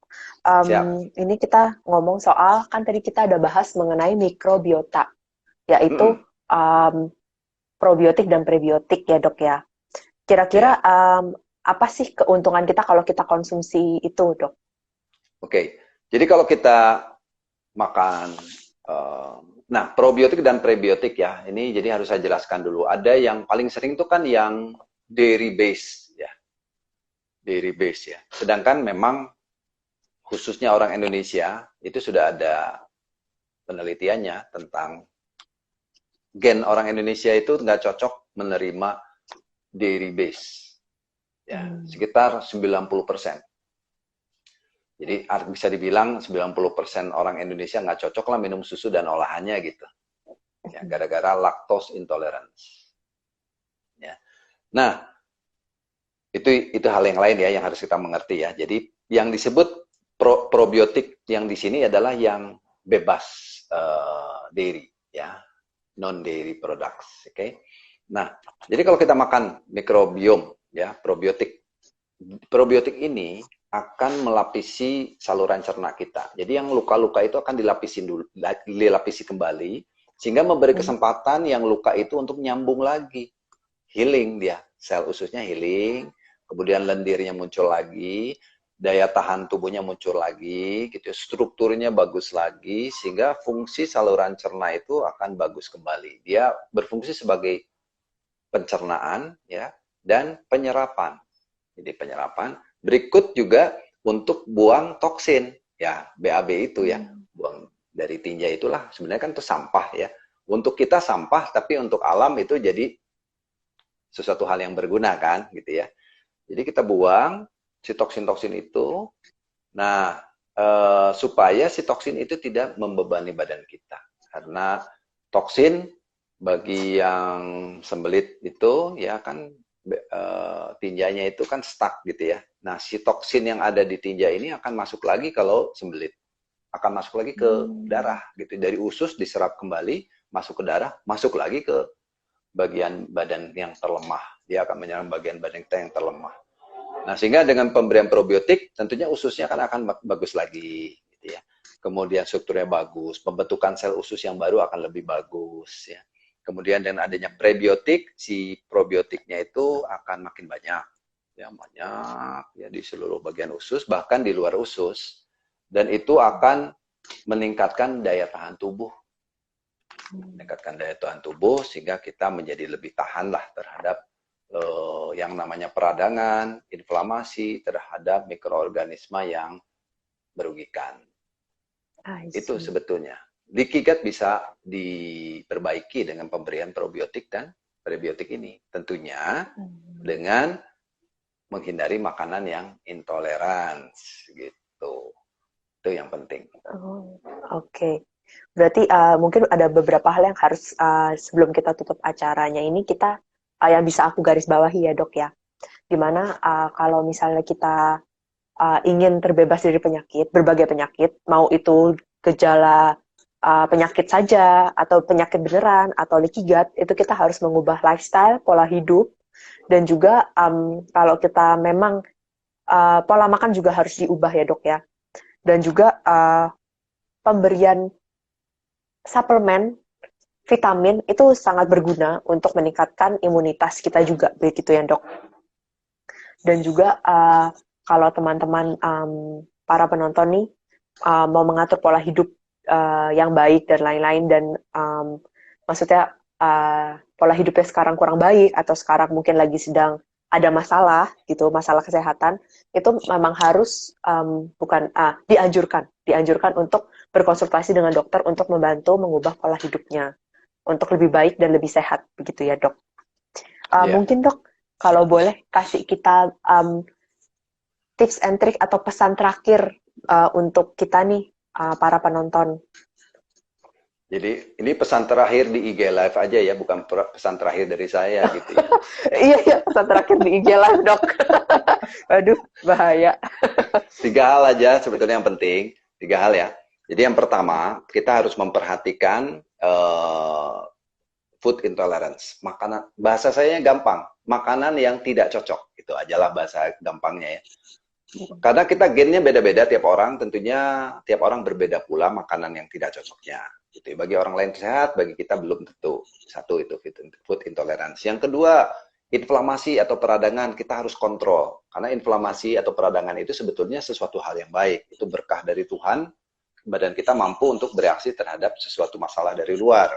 Ini kita ngomong soal, kan tadi kita ada bahas mengenai mikrobiota, yaitu probiotik dan prebiotik ya, Dok ya. Kira-kira apa sih keuntungan kita kalau kita konsumsi itu, Dok? Oke, jadi kalau kita makan, nah probiotik dan prebiotik ya, ini jadi harus saya jelaskan dulu. Ada yang paling sering tuh kan yang dairy base ya, dairy base ya. Sedangkan memang khususnya orang Indonesia itu sudah ada penelitiannya tentang gen orang Indonesia itu nggak cocok menerima dairy base ya, sekitar 90%. Jadi bisa dibilang 90% orang Indonesia nggak cocok lah minum susu dan olahannya gitu. Ya, gara-gara lactose intolerance. Ya. Nah, itu hal yang lain ya yang harus kita mengerti ya. Jadi yang disebut probiotik yang di sini adalah yang bebas dairy ya, non dairy products, oke. Nah, jadi kalau kita makan mikrobiom ya, probiotik ini akan melapisi saluran cerna kita. Jadi yang luka-luka itu akan dilapisi kembali sehingga memberi kesempatan yang luka itu untuk nyambung lagi. Healing dia, sel ususnya healing, kemudian lendirnya muncul lagi, daya tahan tubuhnya muncul lagi, gitu. Strukturnya bagus lagi sehingga fungsi saluran cerna itu akan bagus kembali. Dia berfungsi sebagai pencernaan ya dan penyerapan. Jadi penyerapan. Berikut juga untuk buang toksin, ya BAB itu ya, buang dari tinja itulah sebenarnya kan itu sampah ya. Untuk kita sampah, tapi untuk alam itu jadi sesuatu hal yang berguna kan, gitu ya. Jadi kita buang si toksin-toksin itu. Nah, supaya si toksin itu tidak membebani badan kita, karena toksin bagi yang sembelit itu ya kan tinjanya itu kan stuck gitu ya. Nah, si toksin yang ada di tinja ini akan masuk lagi kalau sembelit. Akan masuk lagi ke darah gitu. Dari usus diserap kembali, masuk ke darah, masuk lagi ke bagian badan yang terlemah. Dia akan menyerang bagian badan kita yang terlemah. Nah, sehingga dengan pemberian probiotik tentunya ususnya akan bagus lagi gitu ya. Kemudian strukturnya bagus, pembentukan sel usus yang baru akan lebih bagus ya. Kemudian dengan adanya prebiotik, si probiotiknya itu akan makin banyak. Ya, banyak ya di seluruh bagian usus, bahkan di luar usus. Dan itu akan meningkatkan daya tahan tubuh. Meningkatkan daya tahan tubuh sehingga kita menjadi lebih tahan lah terhadap yang namanya peradangan, inflamasi terhadap mikroorganisme yang merugikan. Itu sebetulnya. Leaky gut bisa diperbaiki dengan pemberian probiotik dan prebiotik ini. Tentunya dengan menghindari makanan yang intoleran gitu. Itu yang penting. Oke. Berarti mungkin ada beberapa hal yang harus sebelum kita tutup acaranya ini kita yang bisa aku garis bawahi ya dok ya. Dimana kalau misalnya kita ingin terbebas dari penyakit, berbagai penyakit, mau itu gejala penyakit saja, atau penyakit beneran, atau leaky gut, itu kita harus mengubah lifestyle, pola hidup, dan juga kalau kita memang pola makan juga harus diubah ya dok ya. Dan juga pemberian suplemen, vitamin, itu sangat berguna untuk meningkatkan imunitas kita juga, begitu ya dok. Dan juga kalau teman-teman para penonton nih mau mengatur pola hidup yang baik dan lain-lain dan maksudnya pola hidupnya sekarang kurang baik atau sekarang mungkin lagi sedang ada masalah gitu, masalah kesehatan, itu memang harus dianjurkan untuk berkonsultasi dengan dokter untuk membantu mengubah pola hidupnya untuk lebih baik dan lebih sehat, begitu ya dok. Mungkin dok, kalau boleh kasih kita tips and trick atau pesan terakhir untuk kita nih, para penonton. Jadi ini pesan terakhir di IG Live aja ya, bukan pesan terakhir dari saya gitu ya. Iya, pesan terakhir di IG Live dok. Aduh, bahaya. 3 hal aja sebetulnya yang penting, 3 hal ya. Jadi yang pertama, kita harus memperhatikan food intolerance. Makanan, bahasa saya gampang, makanan yang tidak cocok. Itu ajalah bahasa gampangnya ya. Karena kita gennya beda-beda tiap orang, tentunya tiap orang berbeda pula makanan yang tidak cocoknya. Gitu. Bagi orang lain sehat, bagi kita belum tentu. Satu itu food intolerance. Yang kedua, inflamasi atau peradangan kita harus kontrol. Karena inflamasi atau peradangan itu sebetulnya sesuatu hal yang baik. Itu berkah dari Tuhan, badan kita mampu untuk bereaksi terhadap sesuatu masalah dari luar.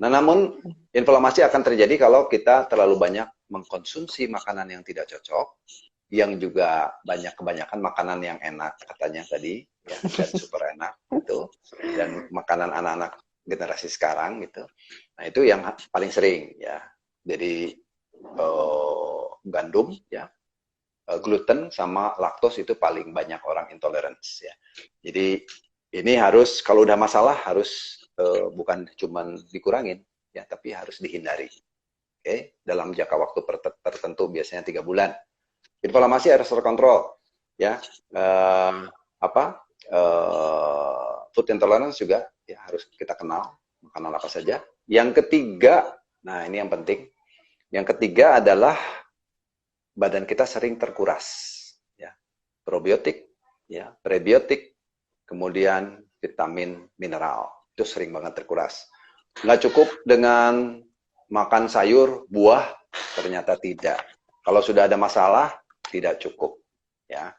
Nah, namun inflamasi akan terjadi kalau kita terlalu banyak mengkonsumsi makanan yang tidak cocok, yang juga kebanyakan makanan yang enak katanya tadi, ya, dan super enak gitu, dan makanan anak-anak generasi sekarang gitu. Nah, itu yang paling sering ya. Jadi gandum ya, gluten sama laktos itu paling banyak orang intolerance ya. Jadi ini harus kalau udah masalah harus bukan cuman dikurangin ya, tapi harus dihindari. Oke, dalam jangka waktu tertentu biasanya 3 bulan. Inflamasi harus terkontrol ya. Food intolerance juga ya harus kita kenal makanan apa saja. Yang ketiga, nah ini yang penting. Yang ketiga adalah badan kita sering terkuras ya. Probiotik ya, prebiotik, kemudian vitamin, mineral. Itu sering banget terkuras. Nggak cukup dengan makan sayur, buah, ternyata tidak. Kalau sudah ada masalah, tidak cukup. Ya.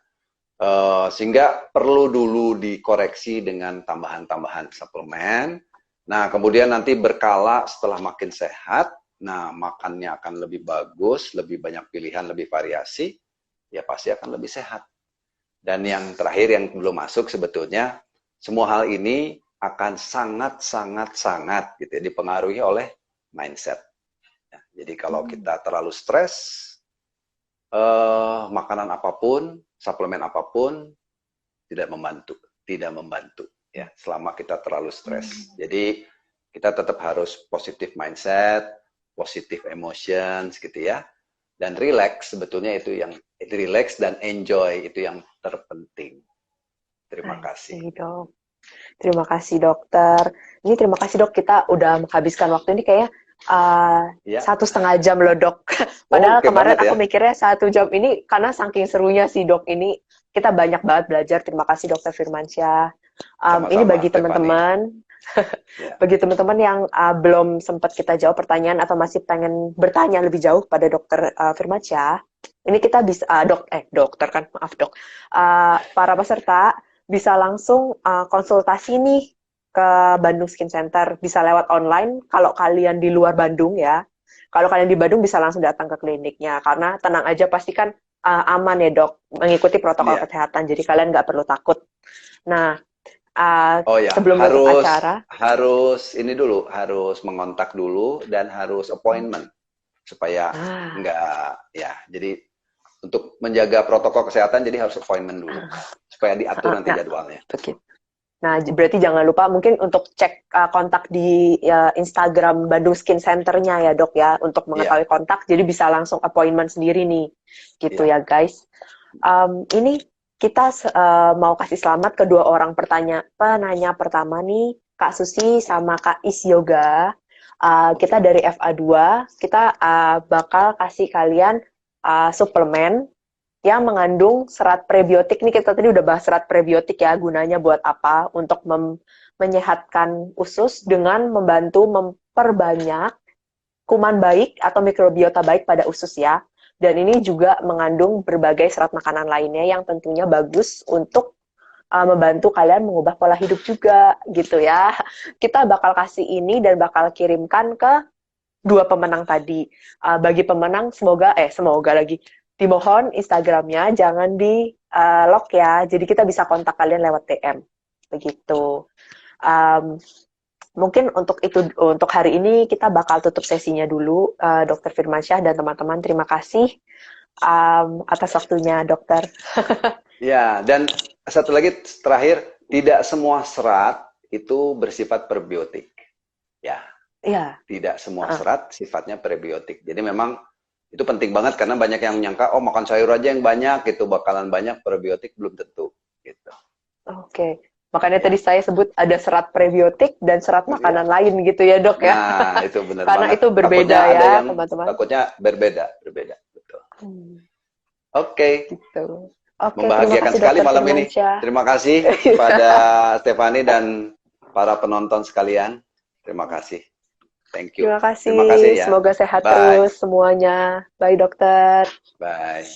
Sehingga perlu dulu dikoreksi dengan tambahan-tambahan suplemen. Nah, kemudian nanti berkala setelah makin sehat, nah makannya akan lebih bagus, lebih banyak pilihan, lebih variasi, ya pasti akan lebih sehat. Dan yang terakhir yang belum masuk sebetulnya, semua hal ini akan sangat gitu ya, dipengaruhi oleh mindset. Ya, jadi kalau kita terlalu stres, makanan apapun, suplemen apapun tidak membantu ya selama kita terlalu stres. Jadi kita tetap harus positive mindset, positive emotions gitu ya. Dan relax sebetulnya itu yang relax dan enjoy itu yang terpenting. Terima kasih. Dok. Terima kasih dokter. Ini terima kasih dok, kita udah menghabiskan waktu ini kayaknya Ya. 1,5 jam loh dok. Padahal oke kemarin banget, aku ya. mikirnya 1 jam ini karena saking serunya sih dok. Ini kita banyak banget belajar. Terima kasih dokter Firmansyah. Ini bagi teman-teman, bagi teman-teman yang belum sempat kita jawab pertanyaan atau masih pengen bertanya lebih jauh pada dokter Firmansyah, ini kita bisa dokter kan, maaf dok. Para peserta bisa langsung konsultasi nih ke Bandung Skin Center, bisa lewat online kalau kalian di luar Bandung ya. Kalau kalian di Bandung bisa langsung datang ke kliniknya, karena tenang aja pasti kan aman ya dok, mengikuti protokol kesehatan, jadi kalian nggak perlu takut. Nah, sebelum masuk acara harus mengontak dulu dan harus appointment supaya nggak ya, jadi untuk menjaga protokol kesehatan jadi harus appointment dulu supaya diatur nanti jadwalnya. Begitu. Nah, berarti jangan lupa mungkin untuk cek kontak di Instagram Bandung Skin Center-nya ya dok ya, untuk mengetahui kontak, jadi bisa langsung appointment sendiri nih, gitu ya guys. Ini kita mau kasih selamat kedua orang penanya pertama nih, Kak Susi sama Kak Is Yoga. Kita dari FA2, kita bakal kasih kalian suplemen yang mengandung serat prebiotik. Nih kita tadi udah bahas serat prebiotik ya, gunanya buat apa, untuk menyehatkan usus dengan membantu memperbanyak kuman baik atau mikrobiota baik pada usus ya. Dan ini juga mengandung berbagai serat makanan lainnya yang tentunya bagus untuk membantu kalian mengubah pola hidup juga gitu ya. Kita bakal kasih ini dan bakal kirimkan ke dua pemenang tadi. Bagi pemenang semoga lagi dimohon Instagramnya jangan di lock ya. Jadi kita bisa kontak kalian lewat DM. Begitu. Mungkin untuk hari ini kita bakal tutup sesinya dulu. Dokter Firmansyah dan teman-teman, terima kasih atas waktunya dokter. Ya, dan satu lagi terakhir, tidak semua serat itu bersifat probiotik. Ya. Tidak semua serat sifatnya prebiotik. Jadi memang itu penting banget karena banyak yang menyangka makan sayur aja yang banyak gitu bakalan banyak, probiotik belum tentu gitu. Oke. Makanya tadi saya sebut ada serat prebiotik dan serat makanan lain gitu ya dok ya. Nah, itu benar karena banget. itu berbeda ya teman-teman. Takutnya berbeda, betul. Oke. Gitu. Membahagiakan sekali malam ini. Terima kasih kepada Stefani dan para penonton sekalian. Terima kasih. Thank you. Terima kasih. Terima kasih ya. Semoga sehat Bye. terus semuanya. Bye dokter. Bye.